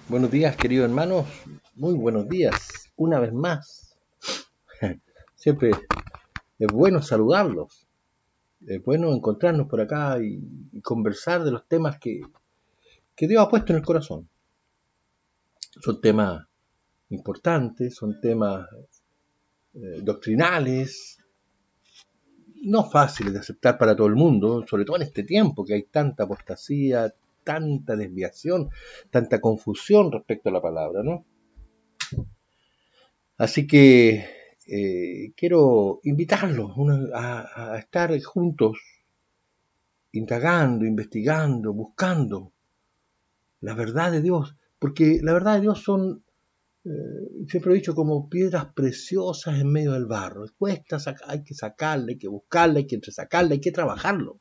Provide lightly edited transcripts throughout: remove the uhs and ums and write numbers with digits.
Buenos días, queridos hermanos. Muy buenos días. Una vez más. Siempre es bueno saludarlos. Es bueno encontrarnos por acá y conversar de los temas que Dios ha puesto en el corazón. Son temas importantes, son temas doctrinales, no fáciles de aceptar para todo el mundo, sobre todo en este tiempo que hay tanta apostasía, tanta desviación, tanta confusión respecto a la palabra, ¿no? Así que quiero invitarlos a estar juntos, indagando, investigando, buscando la verdad de Dios, porque la verdad de Dios son, siempre he dicho, como piedras preciosas en medio del barro. Cuesta sacar, hay que sacarla, hay que buscarla, hay que entresacarla, hay que trabajarlo.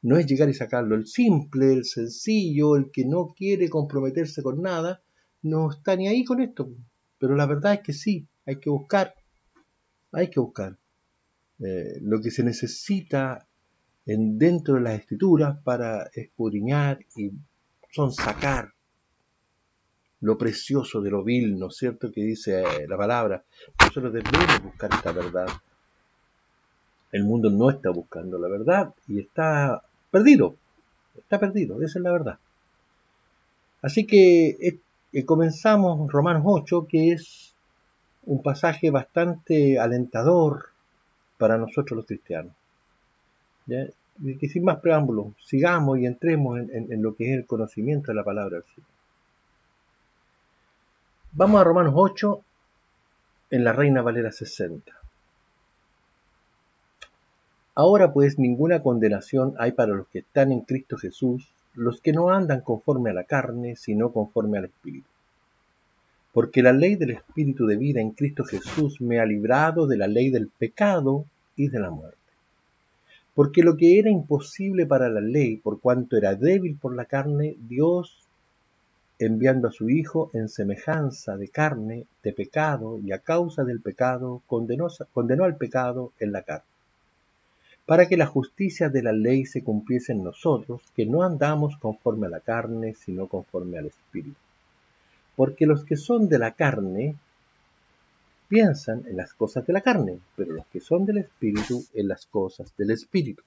No es llegar y sacarlo. El simple, el sencillo, el que no quiere comprometerse con nada, no está ni ahí con esto. Pero la verdad es que sí, hay que buscar. Lo que se necesita dentro de las escrituras para escudriñar y son sacar lo precioso de lo vil, ¿no es cierto? Que dice la palabra. Nosotros debemos buscar esta verdad. El mundo no está buscando la verdad y está perdido, esa es la verdad. Así que comenzamos Romanos 8, que es un pasaje bastante alentador para nosotros los cristianos. ¿Ya? Y que sin más preámbulos, sigamos y entremos en lo que es el conocimiento de la palabra del Señor. Vamos a Romanos 8 en la Reina Valera 60. Ahora pues ninguna condenación hay para los que están en Cristo Jesús, los que no andan conforme a la carne, sino conforme al Espíritu. Porque la ley del Espíritu de vida en Cristo Jesús me ha librado de la ley del pecado y de la muerte. Porque lo que era imposible para la ley, por cuanto era débil por la carne, Dios, enviando a su Hijo en semejanza de carne, de pecado, y a causa del pecado, condenó al pecado en la carne, para que la justicia de la ley se cumpliese en nosotros, que no andamos conforme a la carne, sino conforme al Espíritu. Porque los que son de la carne piensan en las cosas de la carne, pero los que son del Espíritu en las cosas del Espíritu.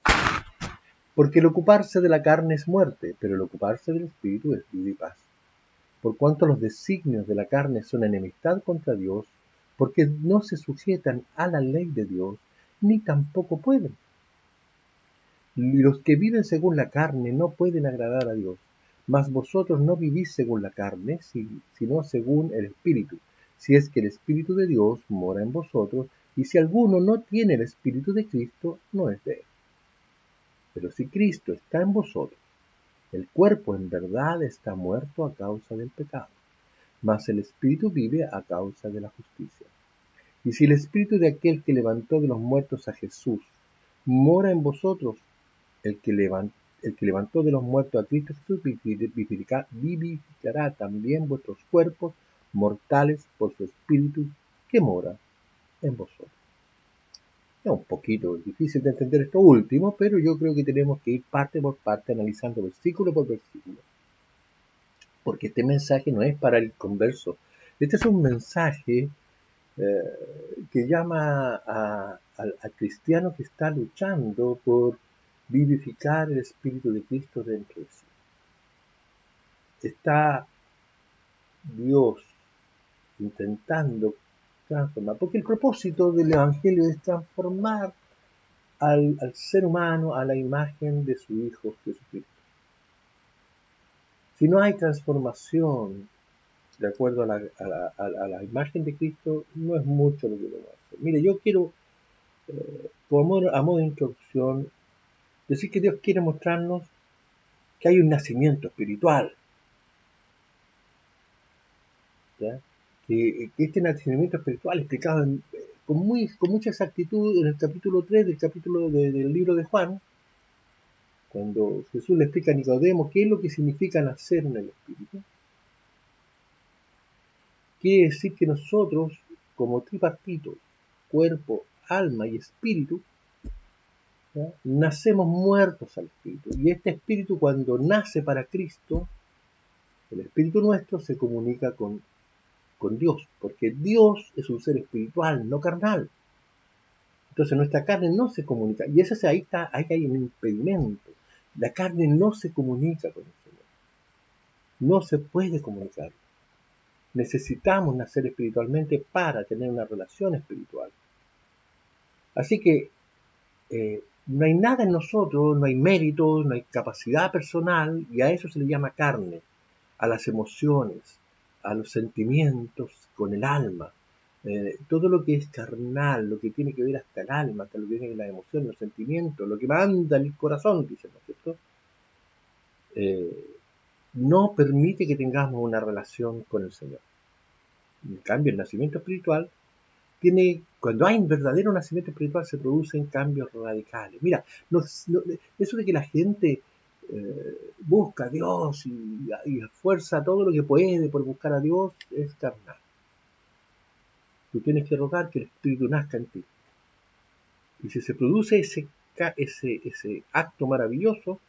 Porque el ocuparse de la carne es muerte, pero el ocuparse del Espíritu es vida y paz. Por cuanto los designios de la carne son enemistad contra Dios, porque no se sujetan a la ley de Dios, ni tampoco pueden. Y los que viven según la carne no pueden agradar a Dios. Mas vosotros no vivís según la carne, sino según el Espíritu, si es que el Espíritu de Dios mora en vosotros, y si alguno no tiene el Espíritu de Cristo, no es de él. Pero si Cristo está en vosotros, el cuerpo en verdad está muerto a causa del pecado, mas el Espíritu vive a causa de la justicia. Y si el Espíritu de aquel que levantó de los muertos a Jesús mora en vosotros, el que levantó de los muertos a Cristo Jesús vivificará también vuestros cuerpos mortales por su Espíritu que mora en vosotros. Es un poquito difícil de entender esto último, pero yo creo que tenemos que ir parte por parte analizando versículo por versículo. Porque este mensaje no es para el converso. Este es un mensaje que llama al cristiano que está luchando por vivificar el Espíritu de Cristo dentro de sí. Está Dios intentando transformar, porque el propósito del Evangelio es transformar al ser humano a la imagen de su Hijo Jesucristo. Si no hay transformación de acuerdo a la imagen de Cristo, no es mucho lo que podemos hacer. Mire, yo quiero, a modo de introducción, decir que Dios quiere mostrarnos que hay un nacimiento espiritual, ¿ya? Que este nacimiento espiritual explicado con mucha exactitud en el capítulo 3 del libro de Juan, cuando Jesús le explica a Nicodemo qué es lo que significa nacer en el Espíritu. Quiere decir que nosotros, como tripartitos, cuerpo, alma y espíritu, ¿ya?, nacemos muertos al Espíritu. Y este Espíritu, cuando nace para Cristo, El espíritu nuestro se comunica con Dios, porque Dios es un ser espiritual, no carnal. Entonces nuestra carne no se comunica, y eso ahí hay un impedimento. La carne no se comunica con el Señor, no se puede comunicar. Necesitamos nacer espiritualmente para tener una relación espiritual. Así que no hay nada en nosotros, no hay méritos, no hay capacidad personal, y a eso se le llama carne, a las emociones, a los sentimientos con el alma. Todo lo que es carnal, lo que tiene que ver hasta el alma, hasta lo que tiene que ver las emociones, los sentimientos, lo que manda el corazón, dicen, ¿no es cierto? No permite que tengamos una relación con el Señor. En cambio, el nacimiento espiritual cuando hay un verdadero nacimiento espiritual se producen cambios radicales. Mira, eso de que la gente busca a Dios y esfuerza todo lo que puede por buscar a Dios es carnal. Tú tienes que rogar que el Espíritu nazca en ti. Y si se produce ese acto maravilloso,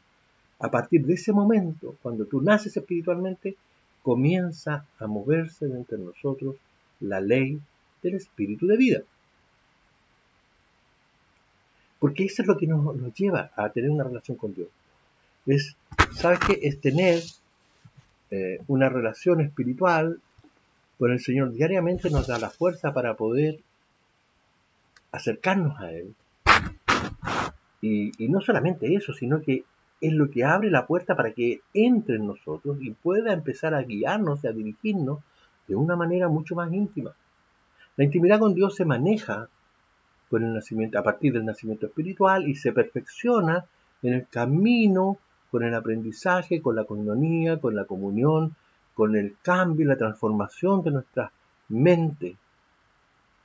a partir de ese momento, cuando tú naces espiritualmente, comienza a moverse dentro de nosotros la ley del espíritu de vida. Porque eso es lo que nos lleva a tener una relación con Dios. ¿Sabes qué? Es tener una relación espiritual con el Señor diariamente, nos da la fuerza para poder acercarnos a Él. Y no solamente eso, sino que es lo que abre la puerta para que entre en nosotros y pueda empezar a guiarnos y a dirigirnos de una manera mucho más íntima. La intimidad con Dios se maneja con el nacimiento, a partir del nacimiento espiritual, y se perfecciona en el camino, con el aprendizaje, con la coinonía, con la comunión, con el cambio y la transformación de nuestra mente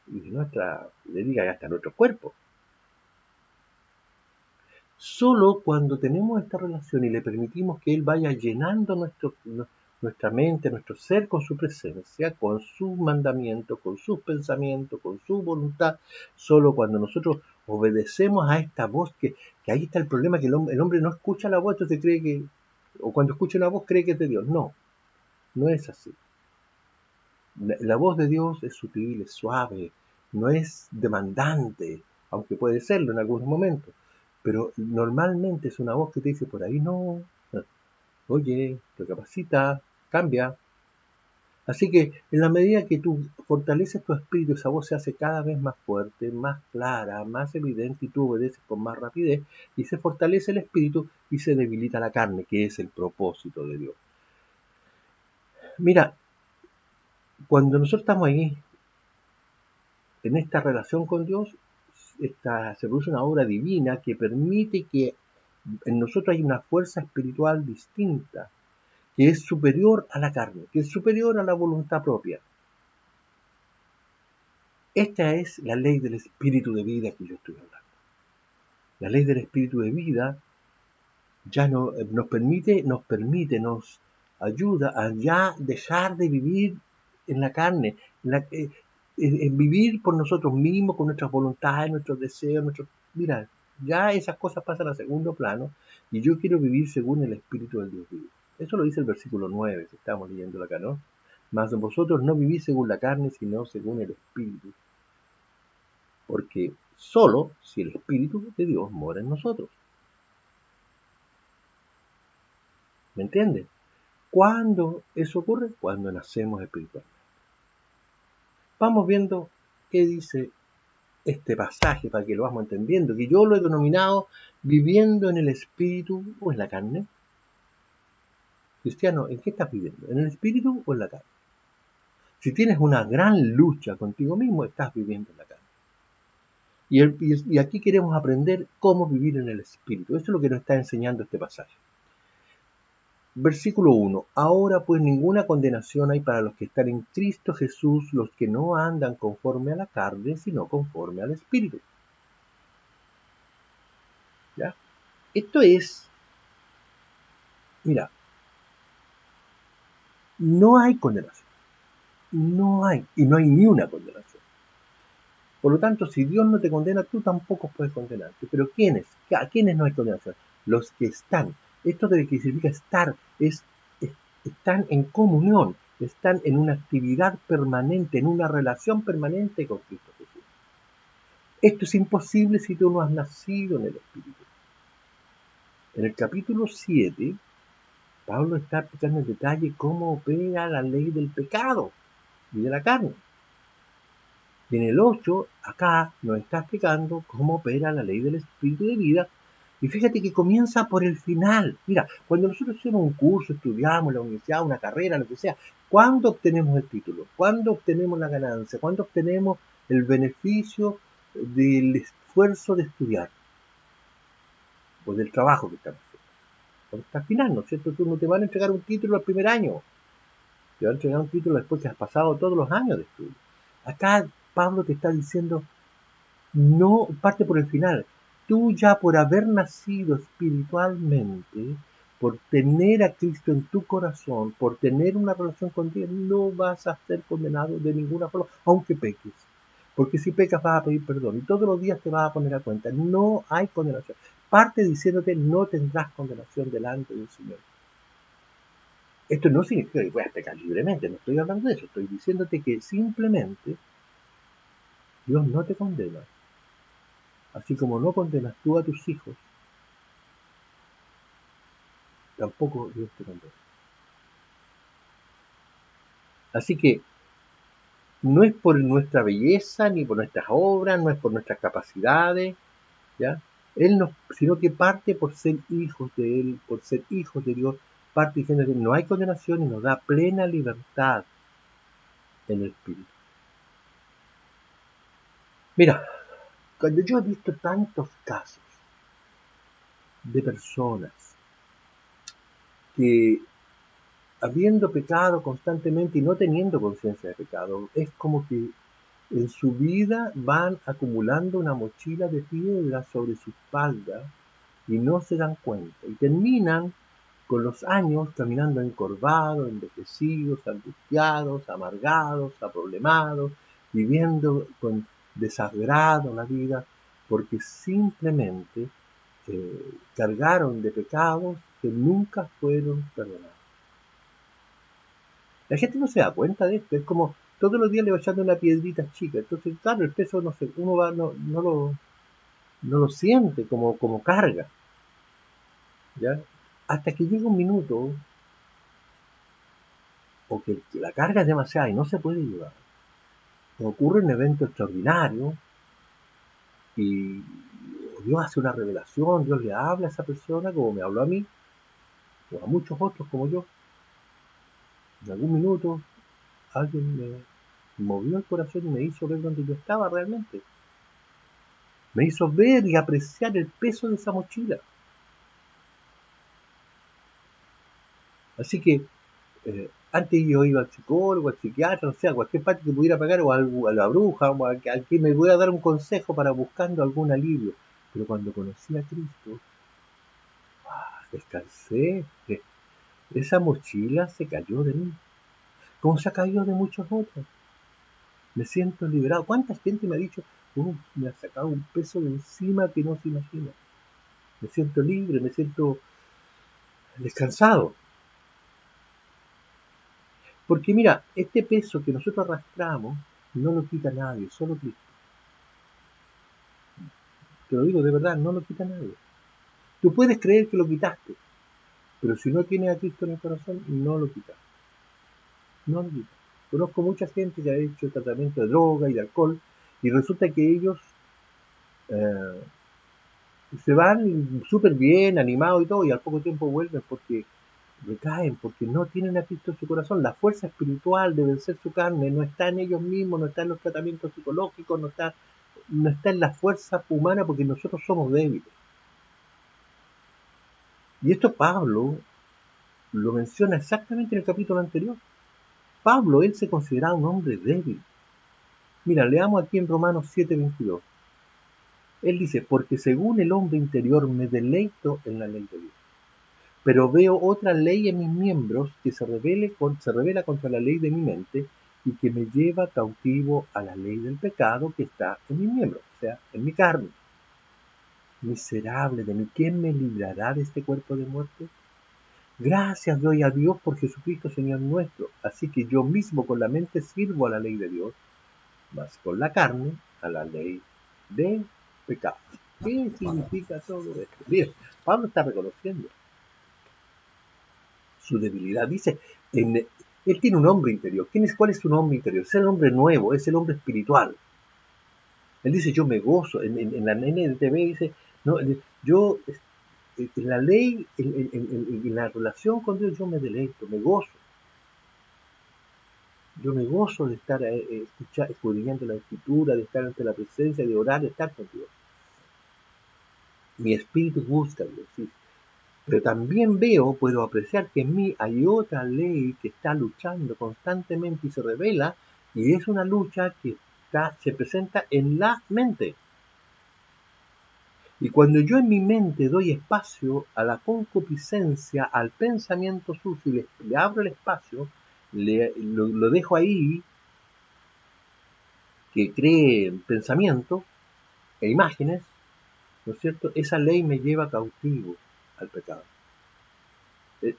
y de hasta nuestro cuerpo. Solo cuando tenemos esta relación y le permitimos que Él vaya llenando nuestra mente, nuestro ser con su presencia, con sus mandamientos, con sus pensamientos, con su voluntad, solo cuando nosotros obedecemos a esta voz, que ahí está el problema, que el hombre no escucha la voz, entonces cree que, o cuando escucha una voz cree que es de Dios. No, no es así. La voz de Dios es sutil, es suave, no es demandante, aunque puede serlo en algunos momentos. Pero normalmente es una voz que te dice, por ahí no, oye, recapacita, cambia. Así que en la medida que tú fortaleces tu espíritu, esa voz se hace cada vez más fuerte, más clara, más evidente, y tú obedeces con más rapidez, y se fortalece el espíritu y se debilita la carne, que es el propósito de Dios. Mira, cuando nosotros estamos ahí, en esta relación con Dios, se produce una obra divina que permite que en nosotros hay una fuerza espiritual distinta, que es superior a la carne, que es superior a la voluntad propia. Esta es la ley del espíritu de vida que yo estoy hablando. La ley del espíritu de vida ya nos ayuda a ya dejar de vivir en la carne, en vivir por nosotros mismos, con nuestras voluntades, nuestros deseos, mira, ya esas cosas pasan a segundo plano y yo quiero vivir según el espíritu del Dios vivo. Eso lo dice el versículo 9 que estamos leyendo acá, ¿no? Mas vosotros no vivís según la carne, sino según el espíritu. Porque solo si el espíritu de Dios mora en nosotros. ¿Me entiendes? ¿Cuándo eso ocurre? Cuando nacemos espiritualmente. Vamos viendo qué dice este pasaje para que lo vamos entendiendo, que yo lo he denominado viviendo en el espíritu o en la carne. Cristiano, ¿en qué estás viviendo? ¿En el espíritu o en la carne? Si tienes una gran lucha contigo mismo, estás viviendo en la carne. Y aquí queremos aprender cómo vivir en el espíritu. Eso es lo que nos está enseñando este pasaje. Versículo 1. Ahora pues ninguna condenación hay para los que están en Cristo Jesús, los que no andan conforme a la carne, sino conforme al Espíritu. ¿Ya? Esto es, mira, no hay condenación. No hay, y no hay ni una condenación. Por lo tanto, si Dios no te condena, tú tampoco puedes condenarte. Pero ¿quiénes? ¿A quiénes no hay condenación? Los que están. Esto de que significa estar es están en comunión, están en una actividad permanente, en una relación permanente con Cristo Jesús. Esto es imposible si tú no has nacido en el Espíritu. En el capítulo 7, Pablo está explicando en detalle cómo opera la ley del pecado y de la carne. Y en el 8, acá nos está explicando cómo opera la ley del Espíritu de vida. Y fíjate que comienza por el final. Mira, cuando nosotros hacemos un curso, estudiamos en la universidad, una carrera, lo que sea, ¿cuándo obtenemos el título? ¿Cuándo obtenemos la ganancia? ¿Cuándo obtenemos el beneficio del esfuerzo de estudiar? O del trabajo que estamos haciendo. Porque al final, ¿no es cierto? Tú no te van a entregar un título al primer año. Te van a entregar un título después que has pasado todos los años de estudio. Acá Pablo te está diciendo, no parte por el final. Tú ya por haber nacido espiritualmente, por tener a Cristo en tu corazón, por tener una relación con Dios, no vas a ser condenado de ninguna forma, aunque peques. Porque si pecas vas a pedir perdón y todos los días te vas a poner a cuenta. No hay condenación. Parte diciéndote no tendrás condenación delante del Señor. Esto no significa que puedas pecar libremente, no estoy hablando de eso. Estoy diciéndote que simplemente Dios no te condena. Así como no condenas tú a tus hijos, tampoco Dios te condena. Así que no es por nuestra belleza, ni por nuestras obras, no es por nuestras capacidades, ¿ya? Él no, sino que parte por ser hijos de Él, por ser hijos de Dios, parte diciendo que no hay condenación y nos da plena libertad en el Espíritu. Mira, cuando yo he visto tantos casos de personas que habiendo pecado constantemente y no teniendo conciencia de pecado, es como que en su vida van acumulando una mochila de piedras sobre su espalda y no se dan cuenta. Y terminan con los años caminando encorvados, envejecidos, angustiados, amargados, aproblemados, viviendo con desagrado la vida, porque simplemente cargaron de pecados que nunca fueron perdonados. La gente no se da cuenta de esto, es como todos los días le va echando una piedrita chica, entonces claro, el peso no sé, uno va, no lo siente como carga, ¿ya? Hasta que llega un minuto, o que la carga es demasiada y no se puede llevar, o ocurre un evento extraordinario, y Dios hace una revelación, Dios le habla a esa persona como me habló a mí, o a muchos otros como yo, en algún minuto alguien me movió el corazón y me hizo ver dónde yo estaba realmente. Me hizo ver y apreciar el peso de esa mochila. Así que antes yo iba al psicólogo, al psiquiatra, o sea, a cualquier parte que pudiera pagar, o a la bruja, o al que me pudiera dar un consejo para buscando algún alivio. Pero cuando conocí a Cristo, descansé, esa mochila se cayó de mí, como se ha caído de muchos otros. Me siento liberado. ¿Cuánta gente me ha dicho, me ha sacado un peso de encima que no se imagina? Me siento libre, me siento descansado. Porque mira, este peso que nosotros arrastramos no lo quita nadie, solo Cristo. Te lo digo de verdad, no lo quita nadie. Tú puedes creer que lo quitaste, pero si no tienes a Cristo en el corazón, no lo quitas. No lo quitas. Conozco mucha gente que ha hecho tratamiento de droga y de alcohol y resulta que ellos eh, se van súper bien, animados y todo, y al poco tiempo vuelven porque recaen, porque no tienen a Cristo en su corazón. La fuerza espiritual de vencer su carne no está en ellos mismos, no está en los tratamientos psicológicos, no está en la fuerza humana porque nosotros somos débiles. Y esto Pablo lo menciona exactamente en el capítulo anterior. Pablo, él se consideraba un hombre débil. Mira, leamos aquí en Romanos 7:22. Él dice, porque según el hombre interior me deleito en la ley de Dios. Pero veo otra ley en mis miembros que se revela contra la ley de mi mente y que me lleva cautivo a la ley del pecado que está en mis miembros, o sea, en mi carne. Miserable de mí, ¿quién me librará de este cuerpo de muerte? Gracias doy a Dios por Jesucristo Señor nuestro. Así que yo mismo con la mente sirvo a la ley de Dios, mas con la carne a la ley del pecado. ¿Qué significa todo esto? Bien, Pablo está reconociendo su debilidad. Dice, él tiene un hombre interior. ¿Cuál es su hombre interior? Es el hombre nuevo, es el hombre espiritual. Él dice, yo me gozo. En la NTV dice, no, yo, en la ley, en la relación con Dios, yo me deleito, me gozo. Yo me gozo de estar escudriñando la escritura, de estar ante la presencia, de orar, de estar con Dios. Mi espíritu busca a Dios, sí. Pero también puedo apreciar que en mí hay otra ley que está luchando constantemente y se revela, y es una lucha que se presenta en la mente. Y cuando yo en mi mente doy espacio a la concupiscencia, al pensamiento sucio, y le abro el espacio, lo dejo ahí, que cree pensamiento e imágenes, ¿no es cierto? Esa ley me lleva cautivo al pecado.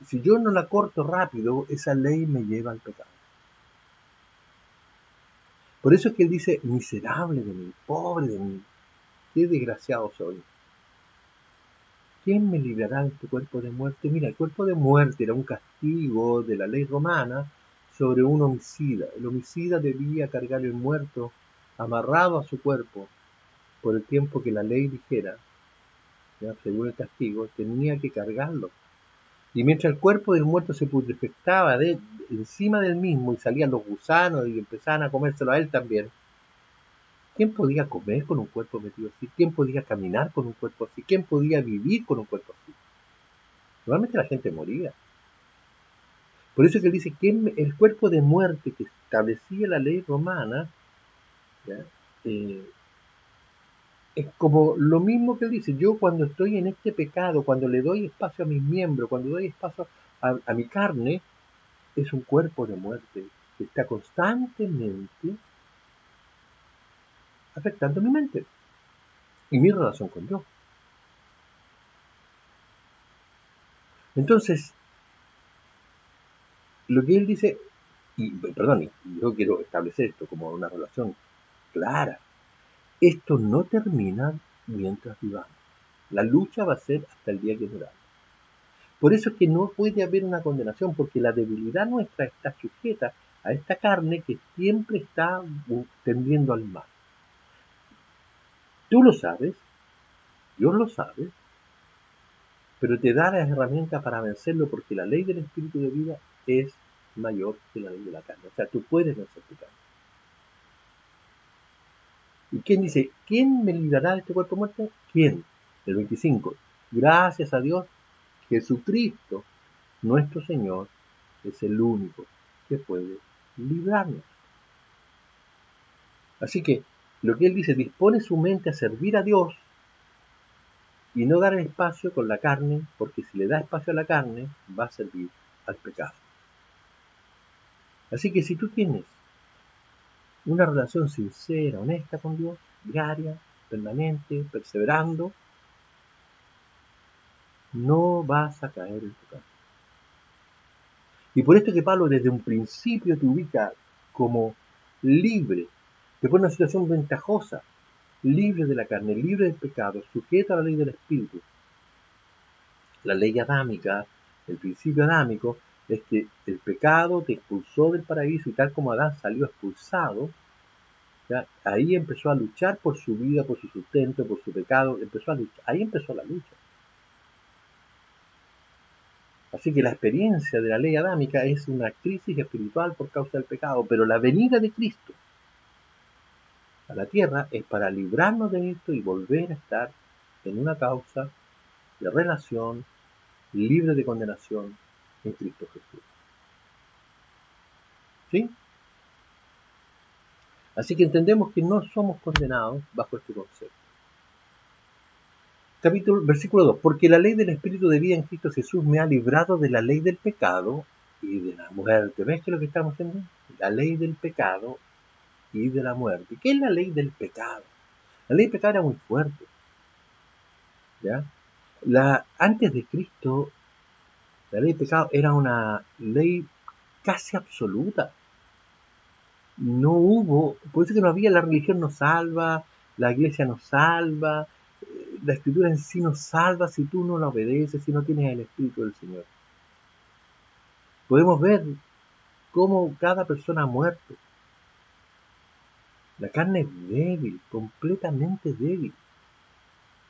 Si yo no la corto rápido, esa ley me lleva al pecado. Por eso es que él dice, miserable de mí, pobre de mí, qué desgraciado soy. ¿Quién me librará de este cuerpo de muerte? Mira, el cuerpo de muerte era un castigo de la ley romana sobre un homicida. El homicida debía cargar el muerto amarrado a su cuerpo por el tiempo que la ley dijera, ¿ya? Según el castigo, tenía que cargarlo. Y mientras el cuerpo del muerto se putrefactaba encima del mismo y salían los gusanos y empezaban a comérselo a él también, ¿quién podía comer con un cuerpo metido así? ¿Quién podía caminar con un cuerpo así? ¿Quién podía vivir con un cuerpo así? Normalmente la gente moría. Por eso es que él dice que el cuerpo de muerte que establecía la ley romana, ¿ya? Eh, es como lo mismo que él dice, yo cuando estoy en este pecado, cuando le doy espacio a mis miembros, cuando doy espacio a mi carne, es un cuerpo de muerte que está constantemente afectando mi mente y mi relación con Dios. Entonces, lo que él dice, perdón, yo quiero establecer esto como una relación clara, esto no termina mientras vivamos. La lucha va a ser hasta el día que muramos. Por eso es que no puede haber una condenación, porque la debilidad nuestra está sujeta a esta carne que siempre está tendiendo al mal. Tú lo sabes, Dios lo sabe, pero te da las herramientas para vencerlo, porque la ley del espíritu de vida es mayor que la ley de la carne. O sea, tú puedes vencer tu carne. ¿Y quién dice, quién me librará de este cuerpo muerto? ¿Quién? El 25. Gracias a Dios, Jesucristo, nuestro Señor, es el único que puede librarnos. Así que lo que él dice, dispone su mente a servir a Dios y no dar espacio con la carne, porque si le da espacio a la carne, va a servir al pecado. Así que si tú tienes una relación sincera, honesta con Dios, diaria, permanente, perseverando, no vas a caer en pecado. Y por esto que Pablo desde un principio te ubica como libre, te pone en una situación ventajosa, libre de la carne, libre del pecado, sujeto a la ley del espíritu. La ley adámica, el principio adámico, es que el pecado te expulsó del paraíso y tal como Adán salió expulsado, ¿ya? Ahí empezó a luchar por su vida, por su sustento, por su pecado, ahí empezó la lucha. Así que la experiencia de la ley adámica es una crisis espiritual por causa del pecado, pero la venida de Cristo a la tierra es para librarnos de esto y volver a estar en una causa de relación libre de condenación en Cristo Jesús. ¿Sí? Así que entendemos que no somos condenados bajo este concepto. Versículo 2. Porque la ley del Espíritu de vida en Cristo Jesús me ha librado de la ley del pecado y de la muerte. ¿Ves qué es lo que estamos haciendo? La ley del pecado y de la muerte. ¿Qué es la ley del pecado? La ley del pecado era muy fuerte, ¿ya? Antes de Cristo, La ley del pecado era una ley casi absoluta. No hubo, por eso que no había, la religión no salva, la iglesia no salva, la escritura en sí no salva si tú no la obedeces, si no tienes el Espíritu del Señor. Podemos ver cómo cada persona ha muerto. La carne es débil, completamente débil.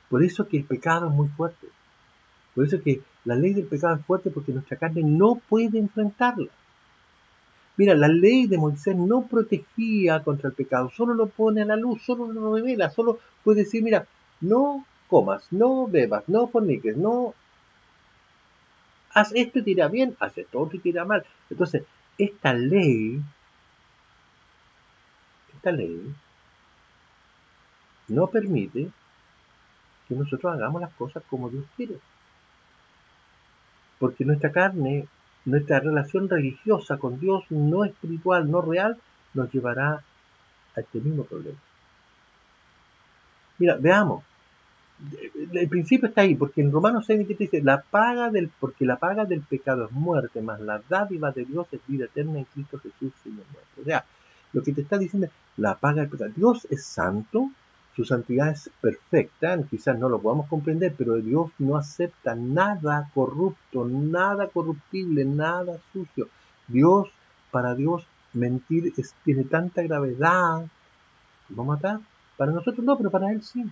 Por eso que el pecado es muy fuerte. Por eso que la ley del pecado es fuerte, porque nuestra carne no puede enfrentarla. Mira, la ley de Moisés no protegía contra el pecado, solo lo pone a la luz, solo lo revela, solo puede decir, mira, no comas, no bebas, no forniques, no haz esto y te irá bien, haz esto otro y te irá mal. Entonces, esta ley no permite que nosotros hagamos las cosas como Dios quiere. Porque nuestra carne, nuestra relación religiosa con Dios, no espiritual, no real, nos llevará a este mismo problema. Mira, veamos. El principio está ahí, porque en Romanos 6:23 dice, porque la paga del pecado es muerte, mas la dádiva de Dios es vida eterna en Cristo Jesús, Señor nuestro. O sea, lo que te está diciendo es, la paga del pecado. Dios es santo, su santidad es perfecta, quizás no lo podamos comprender, pero Dios no acepta nada corrupto, nada corruptible, nada sucio. Para Dios, mentir tiene tanta gravedad, ¿lo matar? Para nosotros no, pero para Él sí.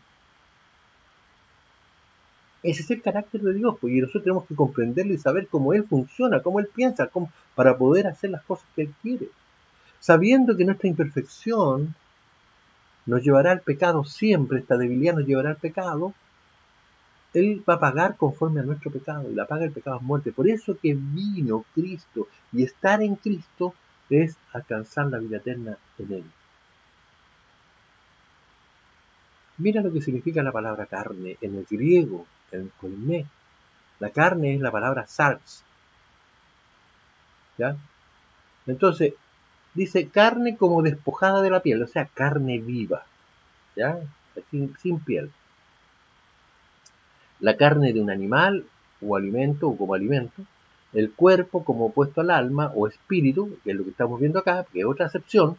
Ese es el carácter de Dios, pues, y nosotros tenemos que comprenderlo y saber cómo Él funciona, cómo Él piensa, para poder hacer las cosas que Él quiere. Sabiendo que nuestra imperfección nos llevará al pecado siempre, esta debilidad nos llevará al pecado, Él va a pagar conforme a nuestro pecado, y la paga del pecado es muerte. Por eso que vino Cristo, y estar en Cristo es alcanzar la vida eterna en Él. Mira lo que significa la palabra carne en el griego, en el koiné. La carne es la palabra sarx, ¿ya? Entonces, dice carne como despojada de la piel, o sea, carne viva, ¿ya? Sin piel. La carne de un animal o alimento o como alimento, el cuerpo como opuesto al alma o espíritu, que es lo que estamos viendo acá, que es otra acepción,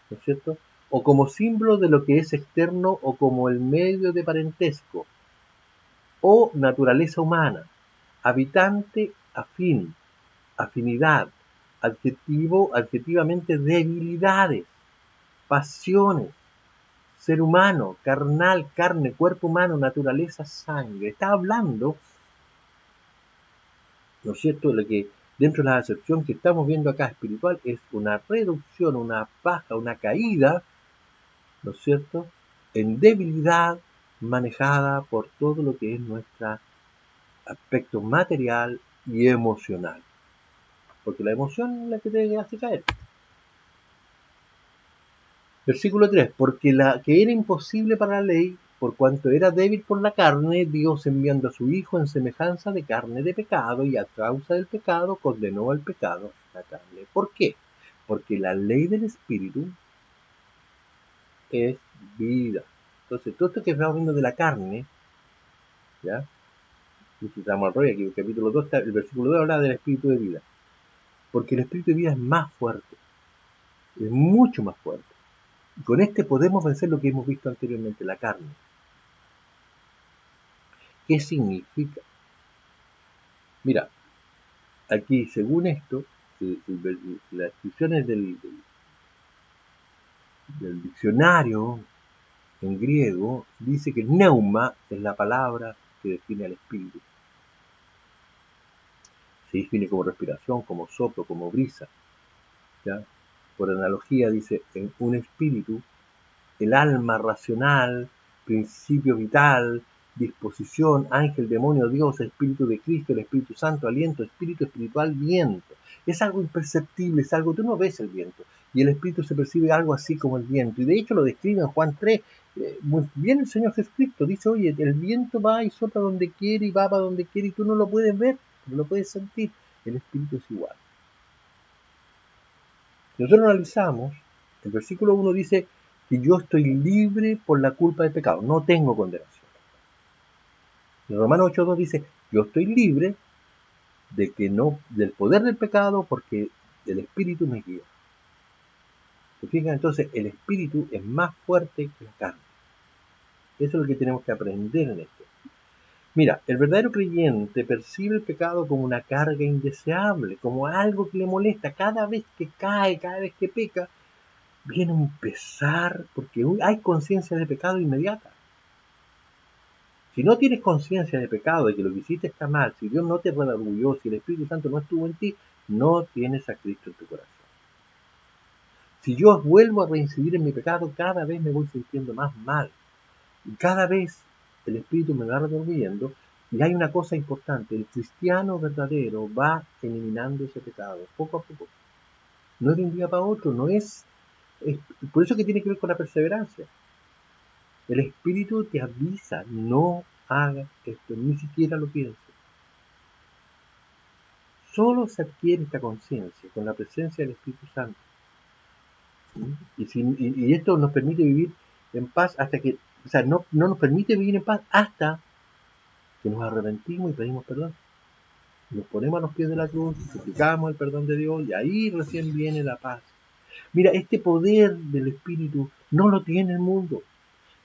¿no es cierto? O como símbolo de lo que es externo o como el medio de parentesco o naturaleza humana, habitante, afín, afinidad, adjetivamente debilidades, pasiones, ser humano, carnal, carne, cuerpo humano, naturaleza, sangre. Está hablando, ¿no es cierto?, de que dentro de la acepción que estamos viendo acá espiritual es una reducción, una baja, una caída, ¿no es cierto?, en debilidad manejada por todo lo que es nuestro aspecto material y emocional. Porque la emoción es la que te hace caer. Versículo 3, porque la que era imposible para la ley, por cuanto era débil por la carne, Dios enviando a su Hijo en semejanza de carne de pecado, y a causa del pecado condenó al pecado la carne. ¿Por qué? Porque la ley del Espíritu es vida. Entonces, todo esto que estamos viendo de la carne, ¿ya? Necesitamos al rollo aquí, el capítulo 2, el versículo 2 habla del Espíritu de vida. Porque el Espíritu de vida es más fuerte, es mucho más fuerte. Y con este podemos vencer lo que hemos visto anteriormente, la carne. ¿Qué significa? Mira, aquí según esto, las descripciones del diccionario en griego dice que neuma es la palabra que define al espíritu. Se define como respiración, como soplo, como brisa, ¿ya? Por analogía dice, en un espíritu, el alma racional, principio vital, disposición, ángel, demonio, Dios, espíritu de Cristo, el Espíritu Santo, aliento, espíritu espiritual, viento. Es algo imperceptible, es algo, tú no ves el viento, y el espíritu se percibe algo así como el viento, y de hecho lo describe en Juan 3, muy bien el Señor Jesucristo, dice, oye, el viento va y sopla donde quiere y va para donde quiere, y tú no lo puedes ver, no lo puedes sentir, el espíritu es igual. Si nosotros analizamos, el versículo 1 dice que yo estoy libre por la culpa del pecado, no tengo condenación. En Romanos 8:2 dice, yo estoy libre de que no, del poder del pecado, porque el espíritu me guía. ¿Se fijan? Entonces el espíritu es más fuerte que la carne. Eso es lo que tenemos que aprender en esto. Mira, el verdadero creyente percibe el pecado como una carga indeseable, como algo que le molesta. Cada vez que cae, cada vez que peca, viene un pesar, porque hay conciencia de pecado inmediata. Si no tienes conciencia de pecado, de que lo que hiciste está mal, si Dios no te redarguyó, si el Espíritu Santo no estuvo en ti, no tienes a Cristo en tu corazón. Si yo vuelvo a reincidir en mi pecado, cada vez me voy sintiendo más mal. Y cada vez el Espíritu me va redarguyendo. Y hay una cosa importante, el cristiano verdadero va eliminando ese pecado, poco a poco. No es de un día para otro, no es por eso que tiene que ver con la perseverancia. El Espíritu te avisa, no hagas esto, ni siquiera lo pienses. Solo se adquiere esta conciencia con la presencia del Espíritu Santo. Y esto nos permite vivir en paz hasta que, o sea, no nos permite vivir en paz hasta que nos arrepentimos y pedimos perdón. Nos ponemos a los pies de la cruz, suplicamos el perdón de Dios y ahí recién viene la paz. Mira, este poder del Espíritu no lo tiene el mundo.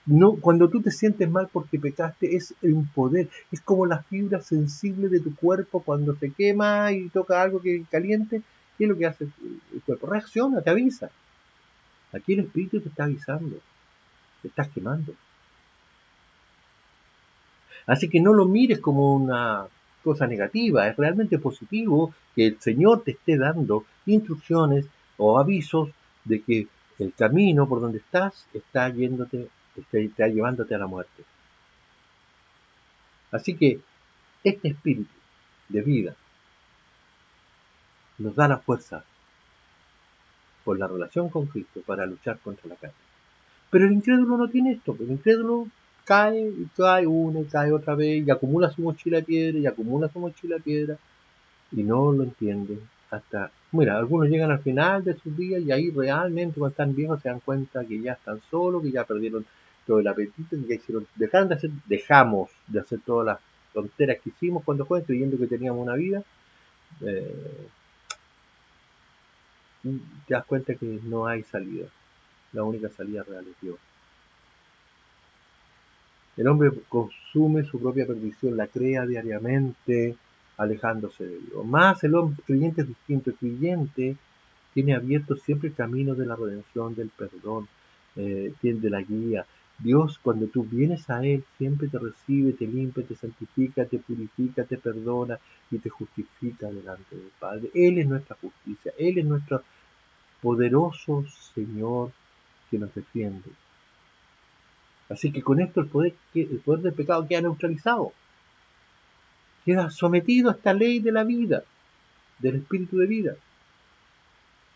No, cuando tú te sientes mal porque pecaste, es un poder, es como la fibra sensible de tu cuerpo cuando se quema y toca algo que caliente. ¿Qué es lo que hace el cuerpo? Reacciona, te avisa. Aquí el Espíritu te está avisando, te estás quemando. Así que no lo mires como una cosa negativa, es realmente positivo que el Señor te esté dando instrucciones o avisos de que el camino por donde estás está llevándote a la muerte. Así que este espíritu de vida nos da la fuerza por la relación con Cristo para luchar contra la carne. Pero el incrédulo no tiene esto, el incrédulo cae y cae una y cae otra vez y acumula su mochila de piedra y acumula su mochila de piedra y no lo entienden hasta, mira, algunos llegan al final de sus días y ahí realmente cuando están viejos se dan cuenta que ya están solos, que ya perdieron todo el apetito, que ya dejamos de hacer todas las tonteras que hicimos cuando jóvenes creyendo que teníamos una vida. eh, Te das cuenta que no hay salida. La única salida real es Dios. El hombre consume su propia perdición, la crea diariamente, alejándose de Dios. Más el hombre creyente es distinto. El creyente tiene abierto siempre el camino de la redención, del perdón, de la guía. Dios, cuando tú vienes a Él, siempre te recibe, te limpia, te santifica, te purifica, te perdona y te justifica delante del Padre. Él es nuestra justicia, Él es nuestro poderoso Señor que nos defiende. Así que con esto el poder del pecado queda neutralizado, queda sometido a esta ley de la vida, del espíritu de vida,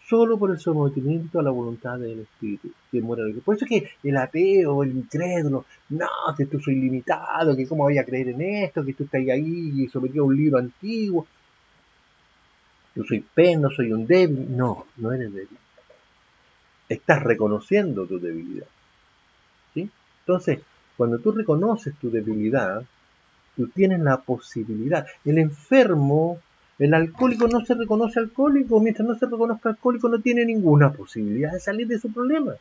solo por el sometimiento a la voluntad del espíritu que muere. Por eso es que el ateo, el incrédulo, no, que tú soy limitado, que cómo voy a creer en esto, que tú estás ahí sometido a un libro antiguo, yo soy peno, soy un débil. No, no eres débil. Estás reconociendo tu debilidad. ¿Sí? Entonces, cuando tú reconoces tu debilidad, tú tienes la posibilidad. El enfermo, el alcohólico no se reconoce alcohólico, mientras no se reconozca alcohólico no tiene ninguna posibilidad de salir de su problema.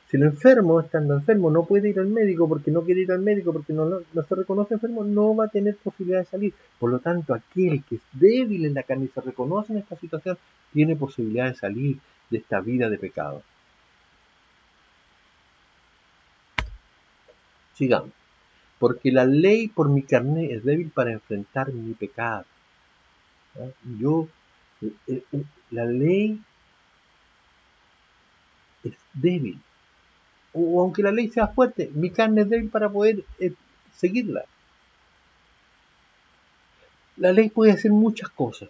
Si el enfermo, estando enfermo, no puede ir al médico porque no quiere ir al médico, porque no se reconoce enfermo, no va a tener posibilidad de salir. Por lo tanto, aquel que es débil en la carne y se reconoce en esta situación, tiene posibilidad de salir de esta vida de pecado. Sigamos. Porque la ley por mi carne es débil para enfrentar mi pecado. Yo, la ley es débil. O aunque la ley sea fuerte, mi carne es débil para poder seguirla. La ley puede hacer muchas cosas.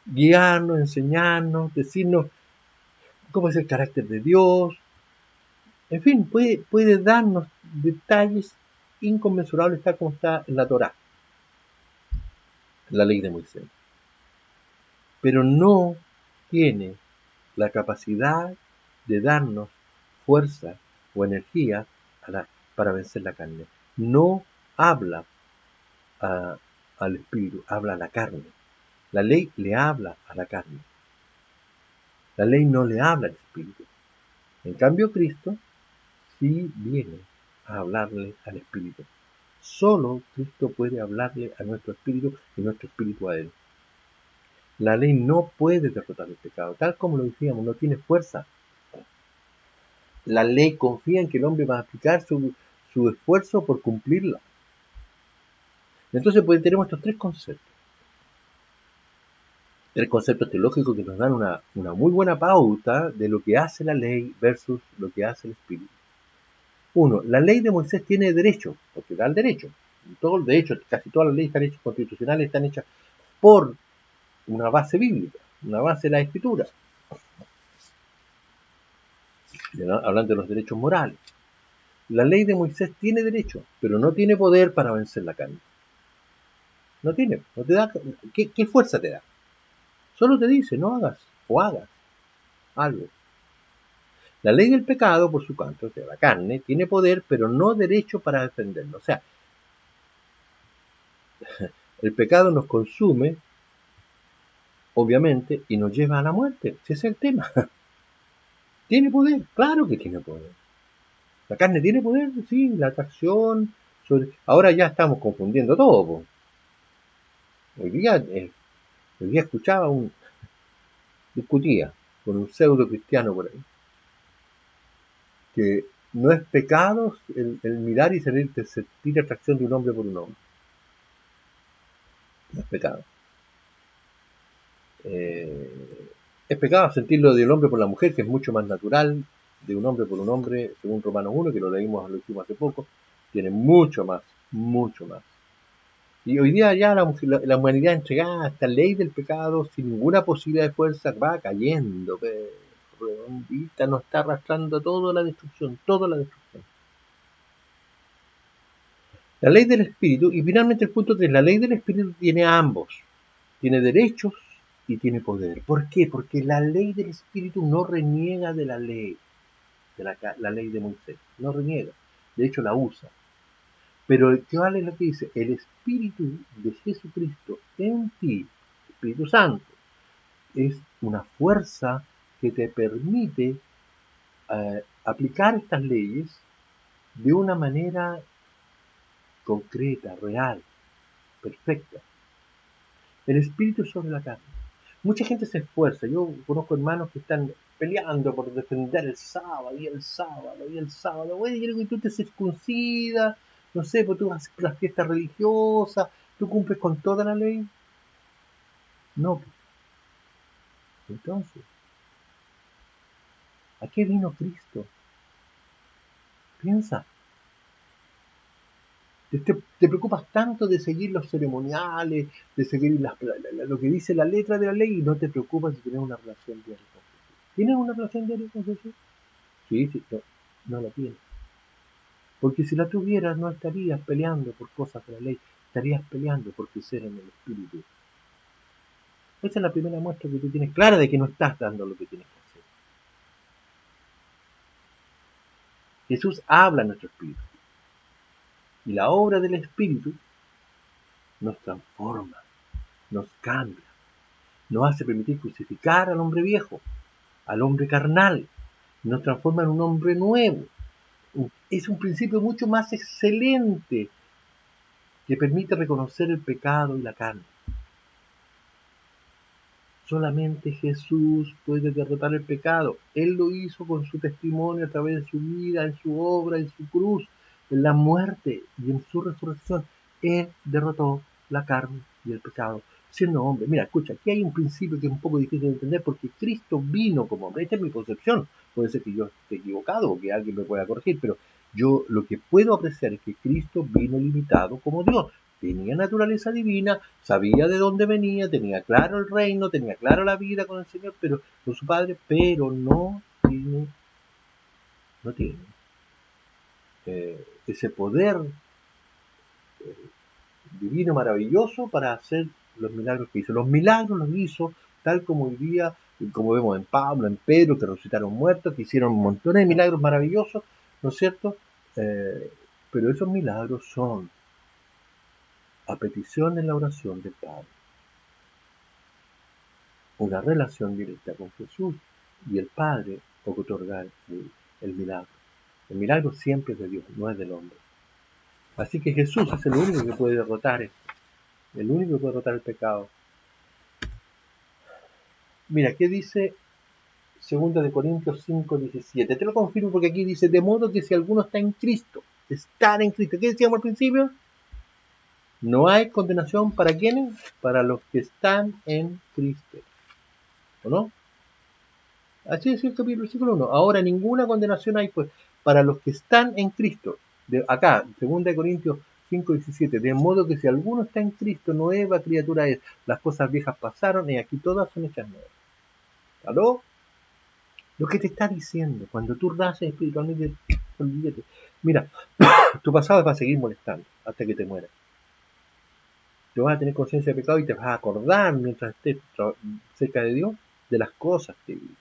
Guiarnos, enseñarnos, decirnos cómo es el carácter de Dios. En fin, puede darnos detalles inconmensurables tal como está en la Torá, la ley de Moisés. Pero no tiene la capacidad de darnos fuerza o energía para vencer la carne. No habla al espíritu, habla a la carne. La ley le habla a la carne. La ley no le habla al espíritu. En cambio, Cristo sí viene a hablarle al espíritu. Solo Cristo puede hablarle a nuestro espíritu y nuestro espíritu a él. La ley no puede derrotar el pecado, tal como lo decíamos, no tiene fuerza. La ley confía en que el hombre va a aplicar su esfuerzo por cumplirla. Entonces pues, tenemos estos tres conceptos teológicos que nos dan una muy buena pauta de lo que hace la ley versus lo que hace el espíritu. Uno, la ley de Moisés tiene derecho, porque da el derecho. Todo el derecho, casi todas las leyes están hechas constitucionales, están hechas por una base bíblica, una base de la escritura, hablando de los derechos morales. La ley de Moisés tiene derecho, pero no tiene poder para vencer la carne. No tiene, no te da, ¿qué fuerza te da? Solo te dice, no hagas, o hagas algo. La ley del pecado, por su canto, o sea, la carne, tiene poder, pero no derecho para defenderlo. O sea, el pecado nos consume, obviamente, y nos lleva a la muerte. Ese es el tema. ¿Tiene poder? Claro que tiene poder. La carne tiene poder, sí, la atracción. Ahora ya estamos confundiendo todo. Po. Hoy día escuchaba discutía con un pseudo cristiano por ahí, que no es pecado el mirar y sentir atracción de un hombre por un hombre. No es pecado. Es pecado sentirlo del hombre por la mujer, que es mucho más natural, de un hombre por un hombre, según Romanos 1, que lo hicimos hace poco, tiene mucho más. Y hoy día ya la humanidad entregada a esta ley del pecado, sin ninguna posibilidad de fuerza, va cayendo, redondita, nos está arrastrando toda la destrucción. La ley del espíritu, y finalmente el punto 3, la ley del espíritu tiene a ambos, tiene derechos y tiene poder. ¿Por qué? Porque la ley del espíritu no reniega de la ley, de la ley de Moisés, no reniega, de hecho la usa. Pero ¿qué vale lo que dice? El espíritu de Jesucristo en ti, Espíritu Santo, es una fuerza que te permite aplicar estas leyes de una manera concreta, real, perfecta. El espíritu es sobre la carne. Mucha gente se esfuerza. Yo conozco hermanos que están peleando por defender el sábado. Oye, quiero que tú te circuncidas, no sé, pues tú haces las fiestas religiosas, tú cumples con toda la ley. No. Entonces, ¿a qué vino Cristo? Piensa. Te preocupas tanto de seguir los ceremoniales, de seguir lo que dice la letra de la ley y no te preocupas de tener una relación diaria con Jesús. ¿Tienes una relación diaria con Jesús? Sí, no la tienes. Porque si la tuvieras no estarías peleando por cosas de la ley, estarías peleando por crecer en el Espíritu. Esa es la primera muestra que tú tienes clara de que no estás dando lo que tienes que hacer. Jesús habla a nuestro Espíritu. Y la obra del Espíritu nos transforma, nos cambia, nos hace permitir crucificar al hombre viejo, al hombre carnal, nos transforma en un hombre nuevo. Es un principio mucho más excelente que permite reconocer el pecado y la carne. Solamente Jesús puede derrotar el pecado. Él lo hizo con su testimonio a través de su vida, en su obra, en su cruz, en la muerte y en su resurrección. Él derrotó la carne y el pecado, siendo hombre. Mira, escucha, aquí hay un principio que es un poco difícil de entender porque Cristo vino como hombre. Esta es mi concepción. Puede ser que yo esté equivocado o que alguien me pueda corregir, pero yo lo que puedo apreciar es que Cristo vino limitado como Dios. Tenía naturaleza divina, sabía de dónde venía, tenía claro el reino, tenía claro la vida con el Señor, pero con su Padre, pero no tiene ese poder divino maravilloso para hacer los milagros que hizo. Los milagros los hizo tal como hoy día, como vemos en Pablo, en Pedro, que resucitaron muertos, que hicieron montones de milagros maravillosos, ¿no es cierto? Pero esos milagros son a petición en la oración del Padre. Una relación directa con Jesús y el Padre otorga el milagro. El milagro siempre es de Dios, no es del hombre. Así que Jesús es el único que puede derrotar esto, el único que puede derrotar el pecado. Mira, ¿qué dice 2 Corintios 5:17? Te lo confirmo porque aquí dice, de modo que si alguno está en Cristo, estar en Cristo. ¿Qué decíamos al principio? No hay condenación para ¿quiénes? Para los que están en Cristo. ¿O no? Así es el capítulo versículo 1. Ahora ninguna condenación hay pues para los que están en Cristo. Acá, 2 Corintios 5:17. De modo que si alguno está en Cristo, nueva criatura es. Las cosas viejas pasaron y aquí todas son hechas nuevas. ¿Aló? Lo que te está diciendo, cuando tú naces espiritualmente, olvídate. Mira, tu pasado va a seguir molestando hasta que te mueras. Te vas a tener conciencia de pecado y te vas a acordar mientras estés cerca de Dios de las cosas que viviste.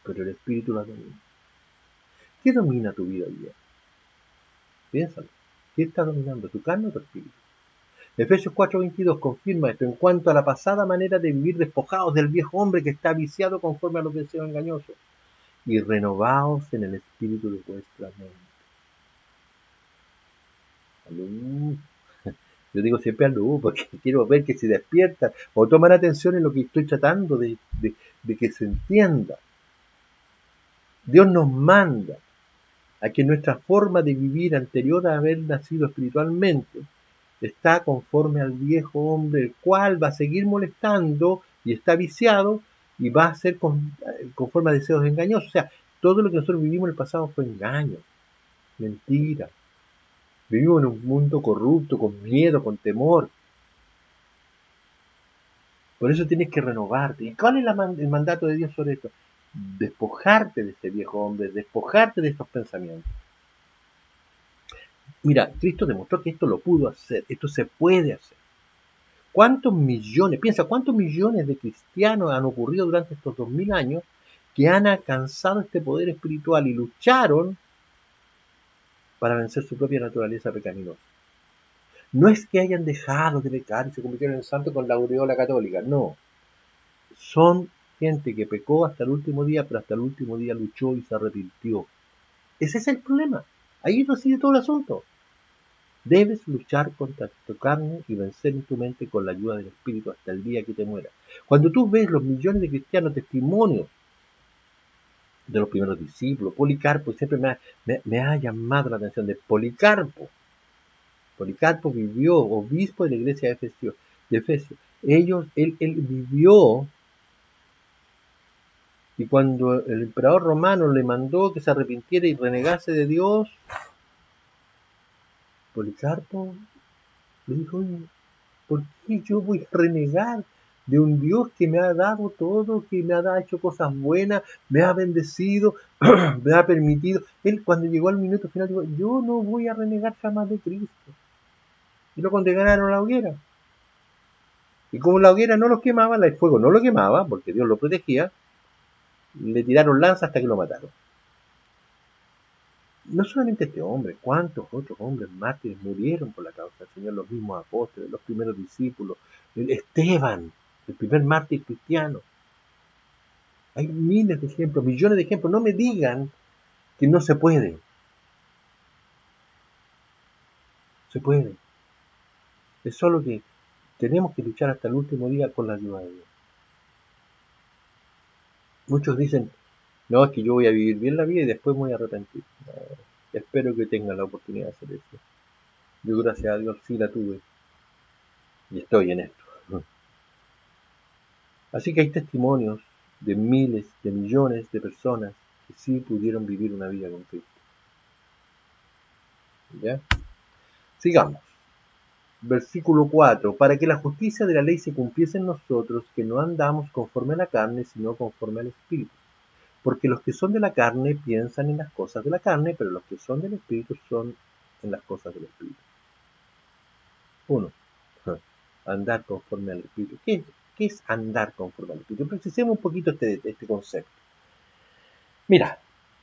Pero el espíritu la domina. ¿Qué domina tu vida hoy día? Piénsalo. ¿Qué está dominando, tu carne o tu espíritu? Efesios 4:22 confirma esto en cuanto a la pasada manera de vivir despojados del viejo hombre que está viciado conforme a los deseos engañosos y renovados en el espíritu de vuestra mente. Aló. Yo digo siempre aló porque quiero ver que se despiertan o toman atención en lo que estoy tratando de que se entienda. Dios nos manda a que nuestra forma de vivir anterior a haber nacido espiritualmente está conforme al viejo hombre, el cual va a seguir molestando y está viciado y va a ser conforme a deseos engañosos. O sea, todo lo que nosotros vivimos en el pasado fue engaño, mentira. Vivimos en un mundo corrupto, con miedo, con temor. Por eso tienes que renovarte. ¿Y cuál es el mandato de Dios sobre esto? Despojarte de ese viejo hombre, despojarte de estos pensamientos. Mira, Cristo demostró que esto lo pudo hacer, esto se puede hacer. ¿Cuántos millones, piensa, cuántos millones de cristianos han ocurrido durante estos 2000 años que han alcanzado este poder espiritual y lucharon para vencer su propia naturaleza pecaminosa? No es que hayan dejado de pecar y se convirtieron en santos con la aureola católica, no. Son gente que pecó hasta el último día, pero hasta el último día luchó y se arrepintió. Ese es el problema. Ahí reside todo el asunto. Debes luchar contra tu carne y vencer en tu mente con la ayuda del Espíritu hasta el día que te mueras. Cuando tú ves los millones de cristianos testimonios de los primeros discípulos, Policarpo, siempre me ha llamado la atención de Policarpo. Policarpo vivió, obispo de la iglesia de Efesios. Él vivió, y cuando el emperador romano le mandó que se arrepintiera y renegase de Dios, Policarpo le dijo, oye, ¿por qué yo voy a renegar de un Dios que me ha dado todo, que me ha hecho cosas buenas, me ha bendecido, me ha permitido? Él cuando llegó al minuto final dijo, yo no voy a renegar jamás de Cristo. Y lo condenaron a la hoguera. Y como la hoguera no los quemaba, el fuego no lo quemaba, porque Dios lo protegía, le tiraron lanza hasta que lo mataron. No solamente este hombre, cuántos otros hombres mártires murieron por la causa del Señor, los mismos apóstoles, los primeros discípulos, Esteban, el primer mártir cristiano. Hay miles de ejemplos, millones de ejemplos. No me digan que no se puede. Se puede. Es solo que tenemos que luchar hasta el último día con la ayuda de Dios. Muchos dicen, no, es que yo voy a vivir bien la vida y después me voy a arrepentir. No, espero que tengan la oportunidad de hacer eso. Yo, gracias a Dios, sí la tuve. Y estoy en esto. Así que hay testimonios de miles, de millones de personas que sí pudieron vivir una vida con Cristo. ¿Ya? Sigamos. Versículo 4. Para que la justicia de la ley se cumpliese en nosotros, que no andamos conforme a la carne, sino conforme al Espíritu. Porque los que son de la carne piensan en las cosas de la carne, pero los que son del Espíritu son en las cosas del Espíritu. 1. Andar conforme al Espíritu. ¿Qué es andar conforme al Espíritu? Precisemos un poquito este concepto. Mira,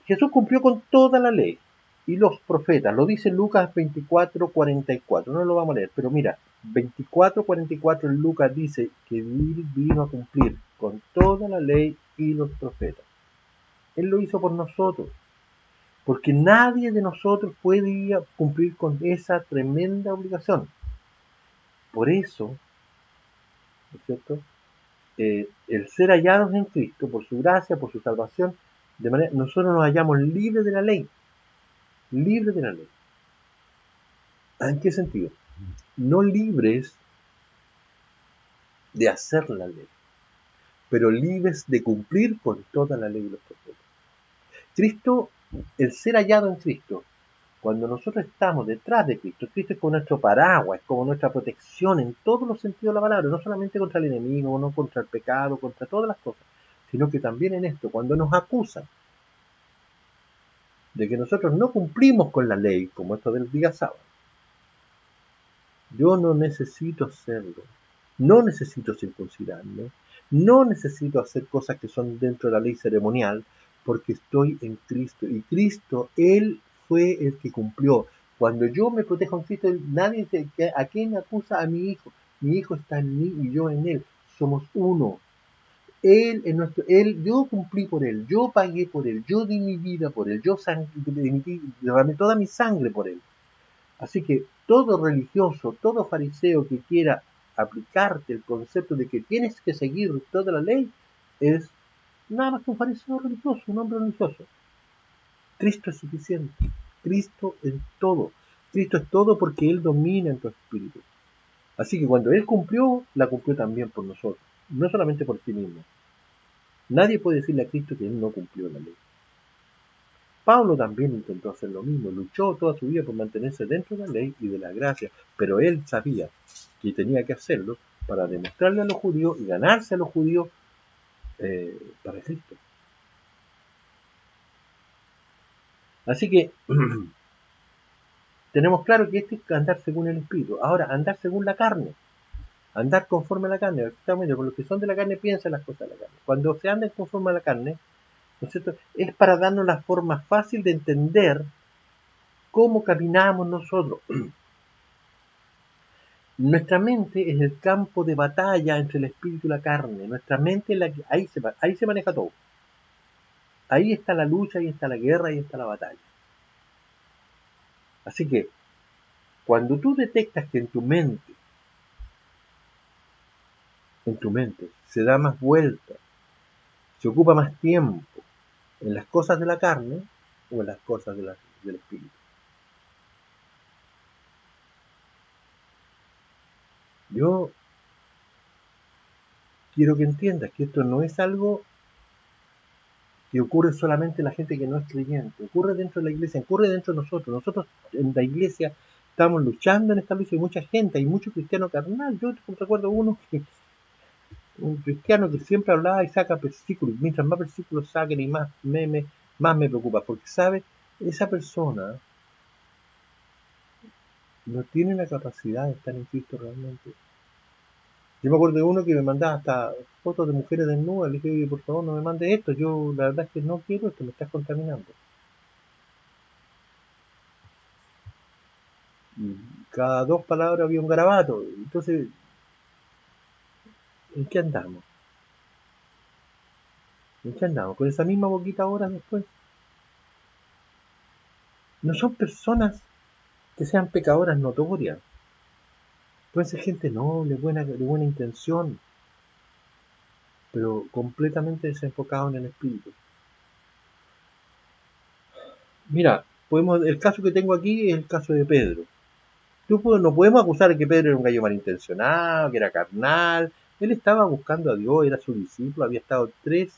Jesús cumplió con toda la ley. y los profetas. Lo dice Lucas 24:44. No lo vamos a leer, pero mira, 24:44 en Lucas dice que él vino a cumplir con toda la ley y los profetas. Él lo hizo por nosotros, porque nadie de nosotros puede cumplir con esa tremenda obligación. Por eso, ¿no es cierto? El ser hallados en Cristo, por su gracia, por su salvación, de manera nosotros nos hallamos libres de la ley. Libres de la ley. ¿En qué sentido? No libres de hacer la ley, pero libres de cumplir con toda la ley y los profetas. Cristo, el ser hallado en Cristo, cuando nosotros estamos detrás de Cristo, Cristo es como nuestro paraguas, es como nuestra protección en todos los sentidos de la palabra, no solamente contra el enemigo, no contra el pecado, contra todas las cosas, sino que también en esto, cuando nos acusan de que nosotros no cumplimos con la ley, como esto del día sábado, yo no necesito hacerlo, no necesito circuncidarme, no necesito hacer cosas que son dentro de la ley ceremonial, porque estoy en Cristo. Y Cristo, Él fue el que cumplió. Cuando yo me protejo en Cristo, nadie ¿a quién me acusa? A mi hijo. Mi hijo está en mí y yo en Él. Somos uno. Yo cumplí por Él, yo pagué por Él, yo di mi vida por Él, yo derramé toda mi sangre por Él. Así que todo religioso, todo fariseo que quiera aplicarte el concepto de que tienes que seguir toda la ley, es nada más que un fariseo religioso, un hombre religioso. Cristo es suficiente. Cristo en todo. Cristo es todo porque Él domina en tu espíritu. Así que cuando Él cumplió, la cumplió también por nosotros. No solamente por sí mismo. Nadie puede decirle a Cristo que Él no cumplió la ley. Pablo también intentó hacer lo mismo, luchó toda su vida por mantenerse dentro de la ley y de la gracia, pero él sabía que tenía que hacerlo para demostrarle a los judíos y ganarse a los judíos para Cristo. Así que tenemos claro que esto es andar según el Espíritu. Ahora, andar según la carne, andar conforme a la carne, exactamente, por los que son de la carne piensan las cosas de la carne. Cuando se anda conforme a la carne, ¿no es cierto?, es para darnos la forma fácil de entender cómo caminamos nosotros. Nuestra mente es el campo de batalla entre el espíritu y la carne. Nuestra mente es la que ahí se maneja todo. Ahí está la lucha, ahí está la guerra, ahí está la batalla. Así que cuando tú detectas que en tu mente se da más vuelta, se ocupa más tiempo en las cosas de la carne o en las cosas del espíritu. Yo quiero que entiendas que esto no es algo que ocurre solamente en la gente que no es creyente, ocurre dentro de la iglesia, ocurre dentro de nosotros. Nosotros en la iglesia estamos luchando en esta lucha, hay mucha gente, hay mucho cristiano carnal. Yo recuerdo un cristiano que siempre hablaba y saca versículos, mientras más versículos saquen y más me preocupa, porque sabe, esa persona no tiene la capacidad de estar en Cristo realmente. Yo me acuerdo de uno que me mandaba hasta fotos de mujeres desnudas, le dije, oye, por favor no me mandes esto, yo la verdad es que no quiero esto, me estás contaminando. Y cada dos palabras había un garabato. Entonces, ¿en qué andamos? ¿En qué andamos? Con esa misma boquita ahora después. No son personas que sean pecadoras notorias. Pueden ser gente noble, de buena intención, pero completamente desenfocados en el espíritu. Mira, el caso que tengo aquí es el caso de Pedro. No podemos acusar de que Pedro era un gallo malintencionado, que era carnal. Él estaba buscando a Dios, era su discípulo, había estado 3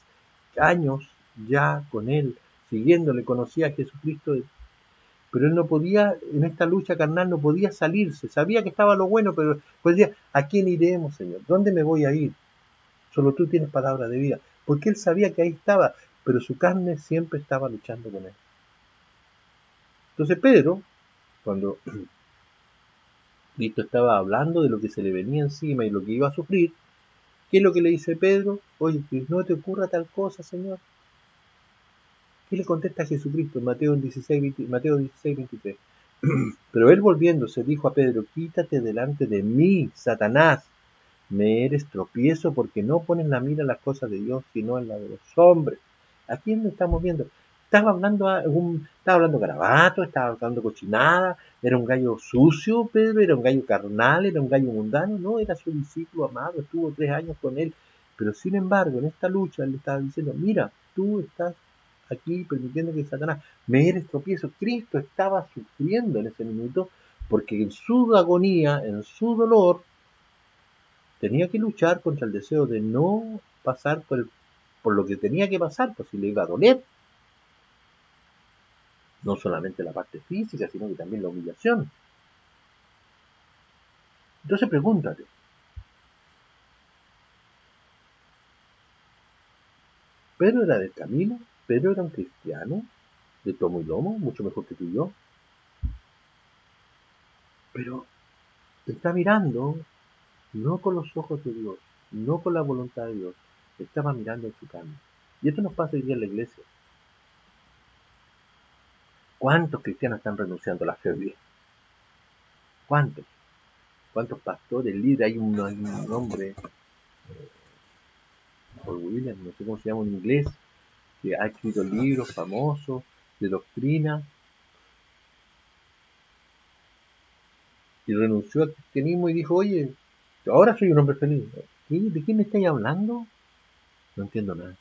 años ya con él, siguiéndole, conocía a Jesucristo, pero él no podía, en esta lucha carnal, no podía salirse. Sabía que estaba lo bueno, pero pues decía, ¿a quién iremos, Señor? ¿Dónde me voy a ir? Solo tú tienes palabra de vida. Porque él sabía que ahí estaba, pero su carne siempre estaba luchando con él. Entonces Pedro, cuando Cristo estaba hablando de lo que se le venía encima y lo que iba a sufrir, ¿qué es lo que le dice Pedro? Oye, que no te ocurra tal cosa, Señor. ¿Qué le contesta a Jesucristo en Mateo 16, 23? Pero él volviéndose dijo a Pedro, quítate delante de mí, Satanás, me eres tropiezo porque no pones la mira en las cosas de Dios, sino en la de los hombres. ¿A quién le estamos viendo? Estaba hablando garabato, estaba hablando cochinada, era un gallo sucio, Pedro, era un gallo carnal, era un gallo mundano, no, era su discípulo amado, estuvo 3 años con él, pero sin embargo, en esta lucha, él le estaba diciendo, mira, tú estás aquí permitiendo que Satanás me eres tropiezo. Cristo estaba sufriendo en ese minuto porque en su agonía, en su dolor, tenía que luchar contra el deseo de no pasar por lo que tenía que pasar, pues si le iba a doler. No solamente la parte física, sino que también la humillación. Entonces pregúntate, ¿Pedro era del camino? ¿Pedro era un cristiano? ¿De tomo y lomo? Mucho mejor que tú y yo. Pero está mirando no con los ojos de Dios, no con la voluntad de Dios. Estaba mirando en su carne. Y esto nos pasa hoy día en la iglesia. ¿Cuántos cristianos están renunciando a la fe hoy día? ¿Cuántos? ¿Cuántos pastores, líderes? Hay un hombre, Paul Williams, no sé cómo se llama en inglés, que ha escrito libros famosos de doctrina y renunció al cristianismo y dijo, oye, ahora soy un hombre feliz. ¿De quién me estáis hablando? No entiendo nada.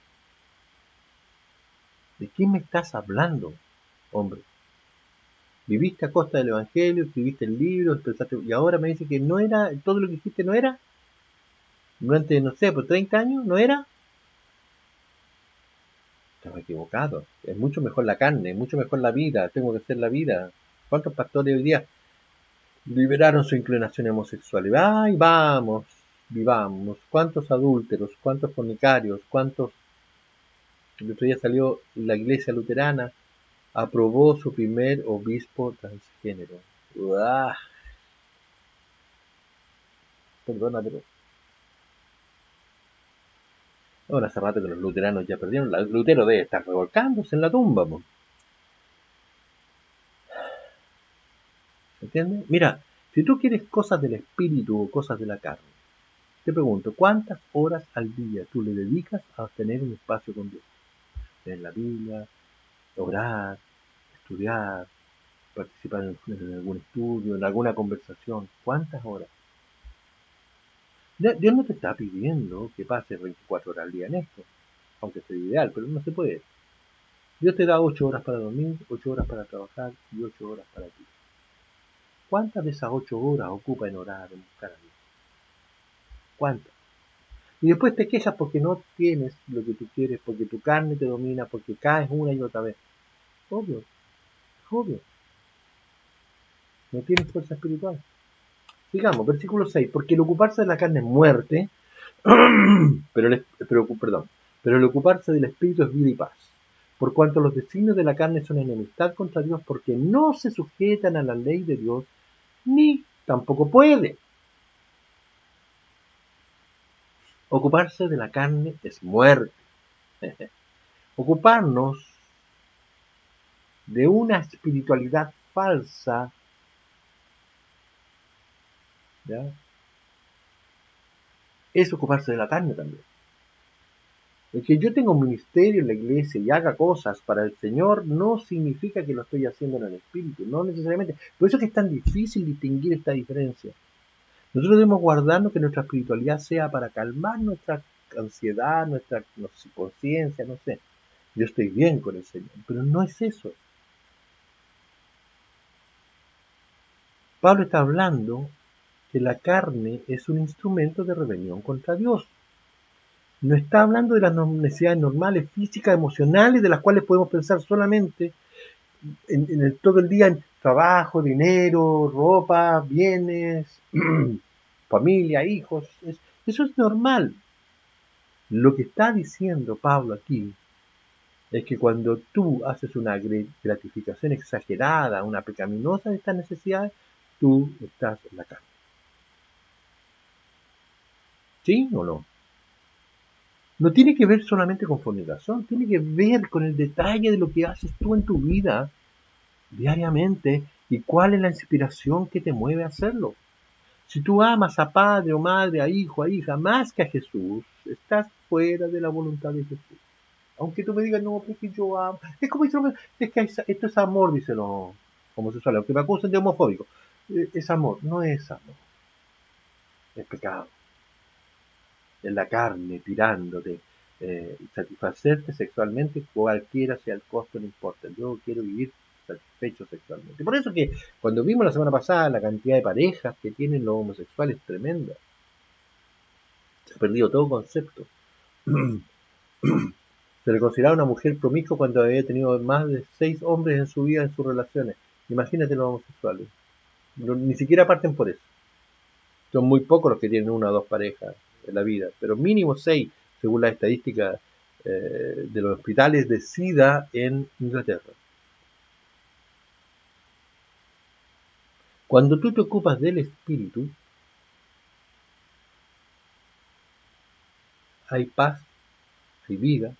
¿De quién me estás hablando, hombre? Viviste a costa del evangelio, escribiste el libro, y ahora me dice que no era, todo lo que dijiste no era, durante, no sé, por 30 años, no era. Estaba equivocado. Es mucho mejor la carne, es mucho mejor la vida, tengo que hacer la vida. ¿Cuántos pastores hoy día liberaron su inclinación homosexual? ¡Ay, vamos! Vivamos. ¿Cuántos adúlteros? ¿Cuántos fornicarios? ¿Cuántos? El otro día salió la iglesia luterana, aprobó su primer obispo transgénero. ¡Uah! Perdona, pero ahora hace rato que los luteranos ya perdieron. Lutero debe estar revolcándose en la tumba, ¿no? ¿Entiendes? Mira, si tú quieres cosas del espíritu o cosas de la carne, te pregunto, ¿cuántas horas al día tú le dedicas a tener un espacio con Dios? Leer la Biblia, orar, estudiar, participar en algún estudio, en alguna conversación. ¿Cuántas horas? Dios no te está pidiendo que pases 24 horas al día en esto, aunque sería ideal, pero no se puede. Dios te da 8 horas para dormir, 8 horas para trabajar y 8 horas para ti. ¿Cuántas de esas 8 horas ocupa en orar, en buscar a Dios? ¿Cuántas? Y después te quejas porque no tienes lo que tú quieres, porque tu carne te domina, porque caes una y otra vez. Obvio, obvio. No tienes fuerza espiritual. Sigamos, versículo 6. Porque el ocuparse de la carne es muerte, pero el ocuparse del espíritu es vida y paz. Por cuanto los designios de la carne son enemistad contra Dios, porque no se sujetan a la ley de Dios, ni tampoco puede. Ocuparse de la carne es muerte. Ocuparnos de una espiritualidad falsa, ¿ya? Es ocuparse de la carne también. El que yo tenga un ministerio en la iglesia y haga cosas para el Señor no significa que lo estoy haciendo en el espíritu, no necesariamente. Por eso es que es tan difícil distinguir esta diferencia. Nosotros debemos guardarnos que nuestra espiritualidad sea para calmar nuestra ansiedad, nuestra conciencia, no sé. Yo estoy bien con el Señor, pero no es eso. Pablo está hablando que la carne es un instrumento de rebelión contra Dios. No está hablando de las necesidades normales, físicas, emocionales, de las cuales podemos pensar solamente todo el día en trabajo, dinero, ropa, bienes, familia, hijos. Eso es normal. Lo que está diciendo Pablo aquí es que cuando tú haces una gratificación exagerada, una pecaminosa de estas necesidades, tú estás en la carne. ¿Sí o no? no tiene que ver solamente con fornicación, tiene que ver con el detalle de lo que haces tú en tu vida diariamente y cuál es la inspiración que te mueve a hacerlo. Si tú amas a padre o madre, a hijo, a hija, más que a Jesús, estás fuera de la voluntad de Jesús. Aunque tú me digas, no, porque yo amo. Es como es que esto es amor, dicen los homosexuales, aunque me acusen de homofóbico. Es amor, no es amor, es pecado. Es la carne tirándote, satisfacerte sexualmente, cualquiera sea el costo, no importa. Yo quiero vivir satisfecho sexualmente. Por eso que cuando vimos la semana pasada la cantidad de parejas que tienen los homosexuales es tremenda. Se ha perdido todo concepto. Se le consideraba una mujer promiscua cuando había tenido más de 6 hombres en su vida en sus relaciones. Imagínate los homosexuales. No, ni siquiera parten por eso. Son muy pocos los que tienen una o dos parejas en la vida, pero mínimo 6, según las estadísticas de los hospitales de SIDA en Inglaterra. Cuando tú te ocupas del espíritu, hay paz, hay vida,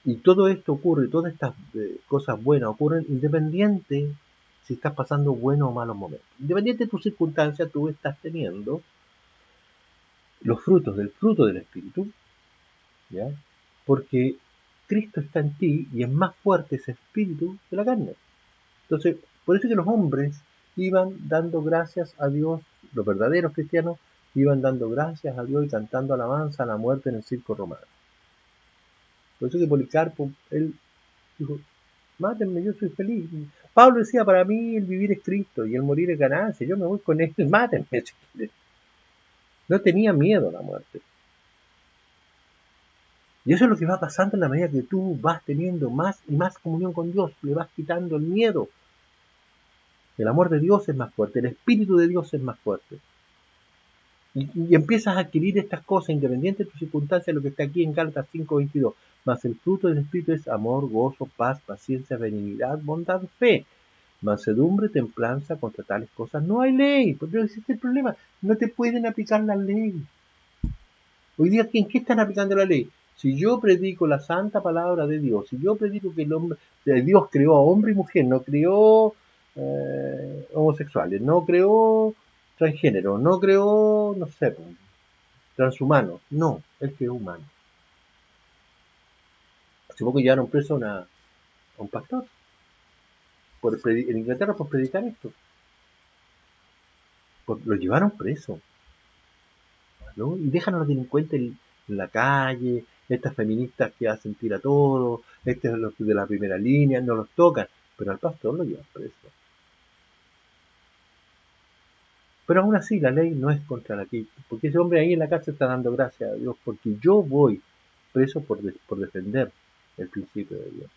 y todo esto ocurre, todas estas cosas buenas ocurren independiente si estás pasando buenos o malos momentos. Independiente de tus circunstancias, tú estás teniendo los frutos del fruto del espíritu, ¿ya? Porque Cristo está en ti y es más fuerte ese espíritu que la carne. Entonces, por eso que los hombres iban dando gracias a Dios, los verdaderos cristianos iban dando gracias a Dios y cantando alabanza a la muerte en el circo romano. Por eso que Policarpo, él dijo, mátenme, yo soy feliz. Pablo decía, para mí el vivir es Cristo y el morir es ganancia, yo me voy con él, mátenme. No tenía miedo a la muerte. Y eso es lo que va pasando en la medida que tú vas teniendo más y más comunión con Dios, le vas quitando el miedo. El amor de Dios es más fuerte, el Espíritu de Dios es más fuerte. Y empiezas a adquirir estas cosas, independiente de tus circunstancias, lo que está aquí en Gálatas 5:22. Mas el fruto del Espíritu es amor, gozo, paz, paciencia, benignidad, bondad, fe, mansedumbre, templanza. Contra tales cosas no hay ley. Porque no existe el problema. No te pueden aplicar la ley. Hoy día, ¿en qué están aplicando la ley? Si yo predico la santa palabra de Dios, si yo predico que Dios creó a hombre y mujer, no creó homosexuales, no creó transgénero, no creó, no sé, transhumanos, no, él creó humanos. Hace poco llevaron preso a un pastor en Inglaterra por predicar esto. Lo llevaron preso, ¿no? Y dejan a los delincuentes en la calle, estas feministas que hacen tira todo, los de la primera línea, no los tocan, pero al pastor lo llevan preso. Pero aún así la ley no es contra la ley, porque ese hombre ahí en la cárcel está dando gracias a Dios, porque yo voy preso por defender el principio de Dios.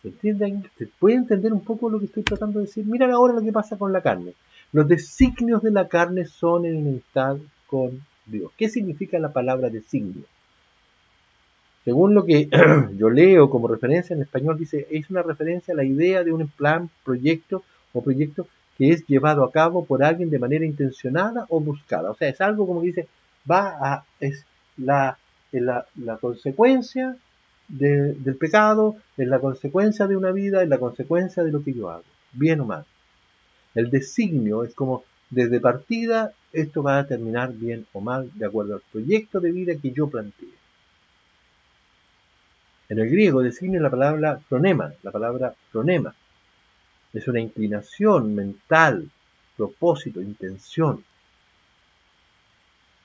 ¿Se entiende? ¿Se puede entender un poco lo que estoy tratando de decir? Mira ahora lo que pasa con la carne. Los designios de la carne son en enemistad con Dios. ¿Qué significa la palabra designio? Según lo que yo leo como referencia en español, dice, es una referencia a la idea de un plan, proyecto o proyecto que es llevado a cabo por alguien de manera intencionada o buscada. O sea, es algo como que dice, es la consecuencia del pecado, es la consecuencia de una vida, es la consecuencia de lo que yo hago, bien o mal. El designio es como, desde partida, esto va a terminar bien o mal, de acuerdo al proyecto de vida que yo planteé. En el griego designio la palabra fronema. Es una inclinación mental, propósito, intención.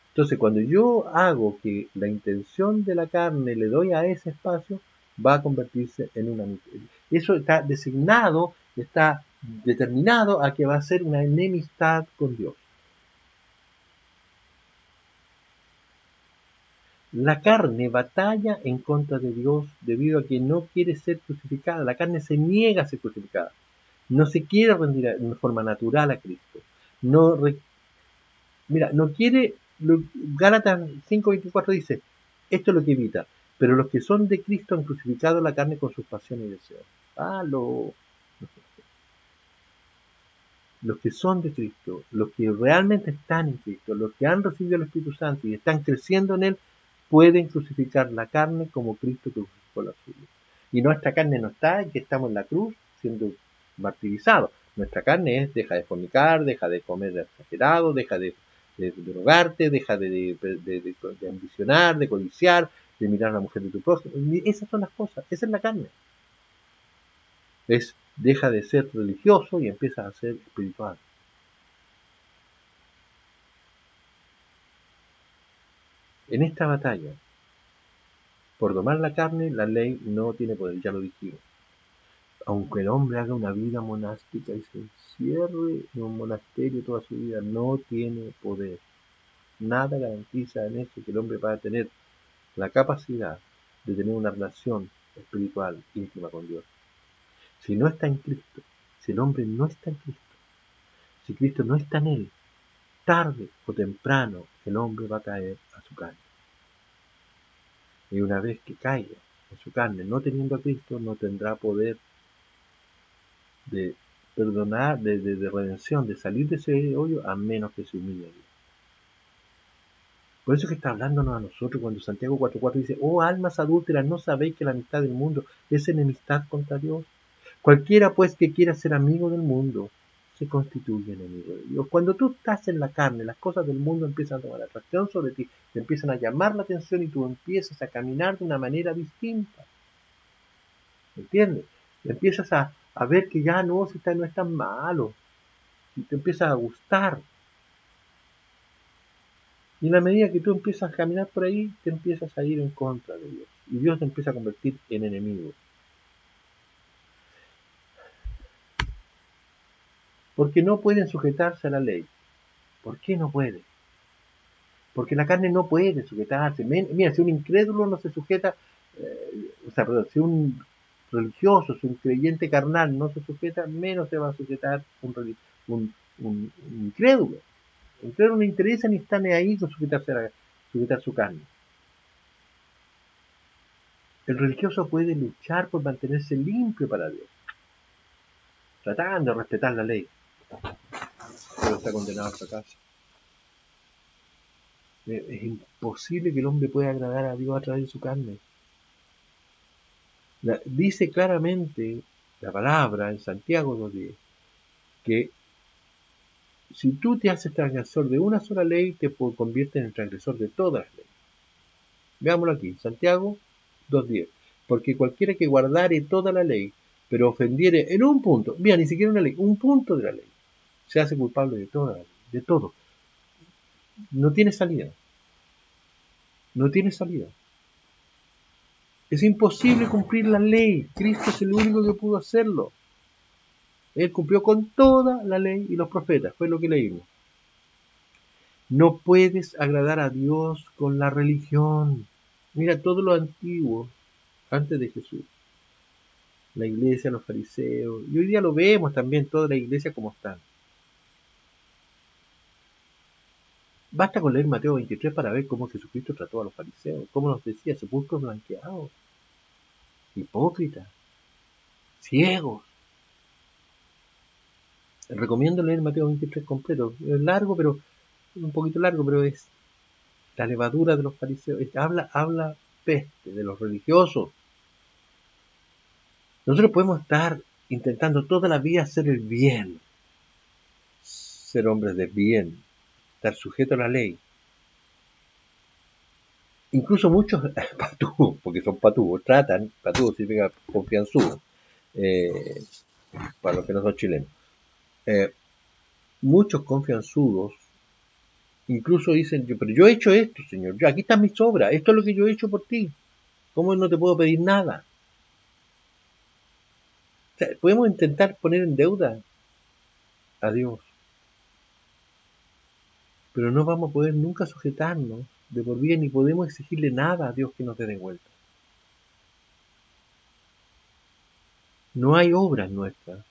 Entonces, cuando yo hago que la intención de la carne le doy a ese espacio, va a convertirse en una... Eso está designado, está determinado a que va a ser una enemistad con Dios. La carne batalla en contra de Dios debido a que no quiere ser crucificada. La carne se niega a ser crucificada. No se quiere rendir de forma natural a Cristo. No, no quiere, Gálatas 5:24 dice, esto es lo que evita, pero los que son de Cristo han crucificado la carne con sus pasiones y deseos. los que son de Cristo, los que realmente están en Cristo, los que han recibido el Espíritu Santo y están creciendo en Él, pueden crucificar la carne como Cristo crucificó la suya. Y nuestra carne no está en que estamos en la cruz siendo martirizados. Nuestra carne es, deja de fornicar, deja de comer exagerado, deja de drogarte, deja de ambicionar, de codiciar, de mirar a la mujer de tu prójimo. Esas son las cosas, esa es la carne. Deja de ser religioso y empieza a ser espiritual. En esta batalla, por domar la carne, la ley no tiene poder, ya lo dijimos. Aunque el hombre haga una vida monástica y se encierre en un monasterio toda su vida, no tiene poder. Nada garantiza en eso que el hombre va a tener la capacidad de tener una relación espiritual íntima con Dios. Si no está en Cristo, si el hombre no está en Cristo, si Cristo no está en él, tarde o temprano el hombre va a caer a su carne. Y una vez que caiga en su carne, no teniendo a Cristo, no tendrá poder de perdonar, de redención, de salir de ese hoyo, a menos que se humille a Dios. Por eso es que está hablándonos a nosotros cuando Santiago 4:4 dice: oh almas adúlteras, ¿no sabéis que la amistad del mundo es enemistad contra Dios? Cualquiera pues que quiera ser amigo del mundo se constituye enemigo de Dios. Cuando tú estás en la carne, las cosas del mundo empiezan a tomar atracción sobre ti, te empiezan a llamar la atención y tú empiezas a caminar de una manera distinta. ¿Entiendes? Empiezas a ver que ya no es tan malo y te empieza a gustar. Y en la medida que tú empiezas a caminar por ahí, te empiezas a ir en contra de Dios. Y Dios te empieza a convertir en enemigo. Porque no pueden sujetarse a la ley. ¿Por qué no pueden? Porque la carne no puede sujetarse. Mira, si un incrédulo no se sujeta, perdón, si un religioso, si un creyente carnal no se sujeta, menos se va a sujetar un incrédulo. El incrédulo no interesa ni está ni ahí con sujetar su carne. El religioso puede luchar por mantenerse limpio para Dios, tratando de respetar la ley, pero está condenado al fracaso. Es imposible que el hombre pueda agradar a Dios a través de su carne. Dice claramente la palabra en Santiago 2:10 que si tú te haces transgresor de una sola ley, te conviertes en el transgresor de todas las leyes. Veámoslo aquí, Santiago 2:10. Porque cualquiera que guardare toda la ley, pero ofendiere en un punto, mira, ni siquiera una ley, un punto de la ley, se hace culpable de toda la ley, de todo. No tiene salida. No tiene salida. Es imposible cumplir la ley. Cristo es el único que pudo hacerlo. Él cumplió con toda la ley y los profetas, fue lo que leímos. No puedes agradar a Dios con la religión. Mira todo lo antiguo, antes de Jesús. La iglesia, los fariseos, y hoy día lo vemos también, toda la iglesia como están. Basta con leer Mateo 23 para ver cómo Jesucristo trató a los fariseos, cómo nos decía: sepulcros blanqueados, hipócritas, ciegos. Recomiendo leer Mateo 23 completo. Es largo, pero un poquito largo, pero es la levadura de los fariseos. Habla peste de los religiosos. Nosotros podemos estar intentando toda la vida hacer el bien, ser hombres de bien, estar sujetos a la ley. Incluso muchos patúos, porque son patúos, patúos significa confianzudos, para los que no son chilenos. Muchos confianzudos incluso dicen: pero yo he hecho esto, Señor, aquí está mi sobra, esto es lo que yo he hecho por ti, ¿cómo no te puedo pedir nada? O sea, podemos intentar poner en deuda a Dios, pero no vamos a poder nunca sujetarnos de por vida, ni podemos exigirle nada a Dios que nos dé de vuelta. No hay obras nuestras,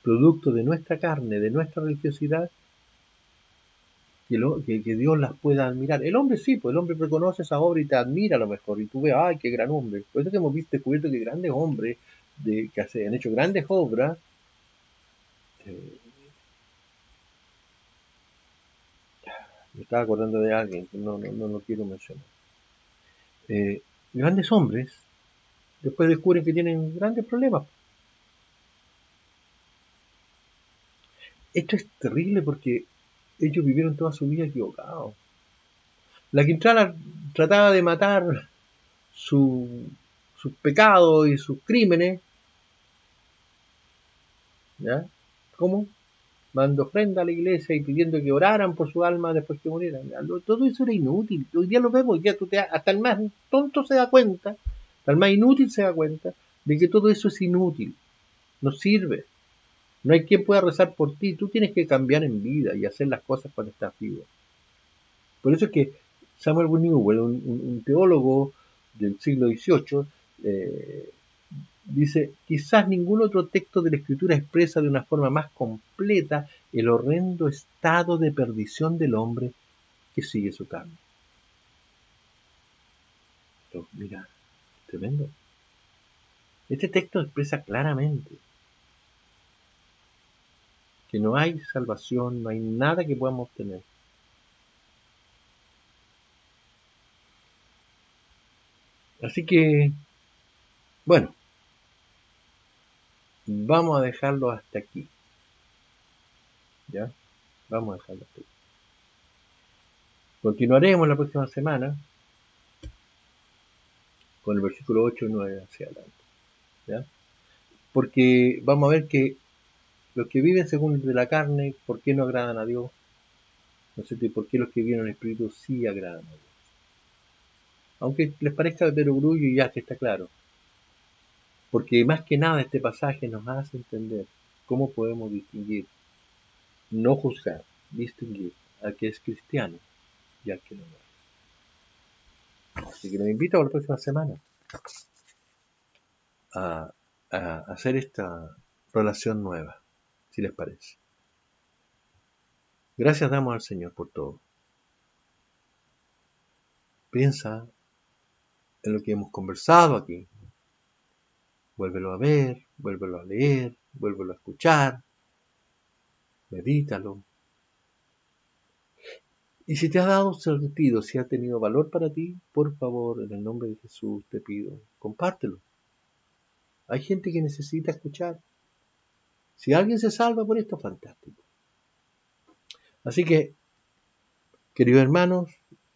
producto de nuestra carne, de nuestra religiosidad, que Dios las pueda admirar. El hombre sí, pues el hombre reconoce esa obra y te admira a lo mejor, y tú ves: ¡ay, qué gran hombre! Por eso que hemos descubierto que grandes hombres que han hecho grandes obras, Me estaba acordando de alguien que no quiero mencionar. Grandes hombres después descubren que tienen grandes problemas. Esto es terrible porque ellos vivieron toda su vida equivocados. La Quintrala trataba de matar sus pecados y sus crímenes, ¿ya? ¿Cómo? Dando ofrenda a la iglesia y pidiendo que oraran por su alma después que murieran. Todo eso era inútil. Hoy día lo vemos, hasta el más tonto se da cuenta, hasta el más inútil se da cuenta de que todo eso es inútil, no sirve. No hay quien pueda rezar por ti, tú tienes que cambiar en vida y hacer las cosas cuando estás vivo. Por eso es que Samuel Newell, un teólogo del siglo XVIII, dice, quizás ningún otro texto de la Escritura expresa de una forma más completa el horrendo estado de perdición del hombre que sigue su carne. Pero, mira, tremendo. Este texto expresa claramente que no hay salvación, no hay nada que podamos obtener. Así que, bueno, vamos a dejarlo hasta aquí. ¿Ya? Vamos a dejarlo hasta aquí. Continuaremos la próxima semana con el versículo 8 y 9 hacia adelante. ¿Ya? Porque vamos a ver que los que viven según de la carne, ¿por qué no agradan a Dios? ¿No sé por qué los que viven en el Espíritu sí agradan a Dios? Aunque les parezca de perogrullo y ya que está claro. Porque más que nada este pasaje nos hace entender cómo podemos distinguir, no juzgar, distinguir al que es cristiano y al que no lo es. Así que los invito a la próxima semana a, a hacer esta relación nueva, si les parece. Gracias damos al Señor por todo. Piensa en lo que hemos conversado aquí. Vuélvelo a ver, vuélvelo a leer, vuélvelo a escuchar, medítalo. Y si te ha dado sentido, si ha tenido valor para ti, por favor, en el nombre de Jesús te pido, compártelo. Hay gente que necesita escuchar. Si alguien se salva por esto, fantástico. Así que, queridos hermanos,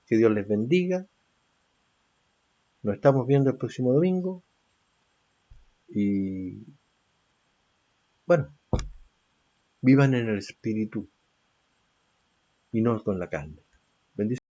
que Dios les bendiga. Nos estamos viendo el próximo domingo. Y, bueno, vivan en el espíritu y no con la carne. Bendiciones.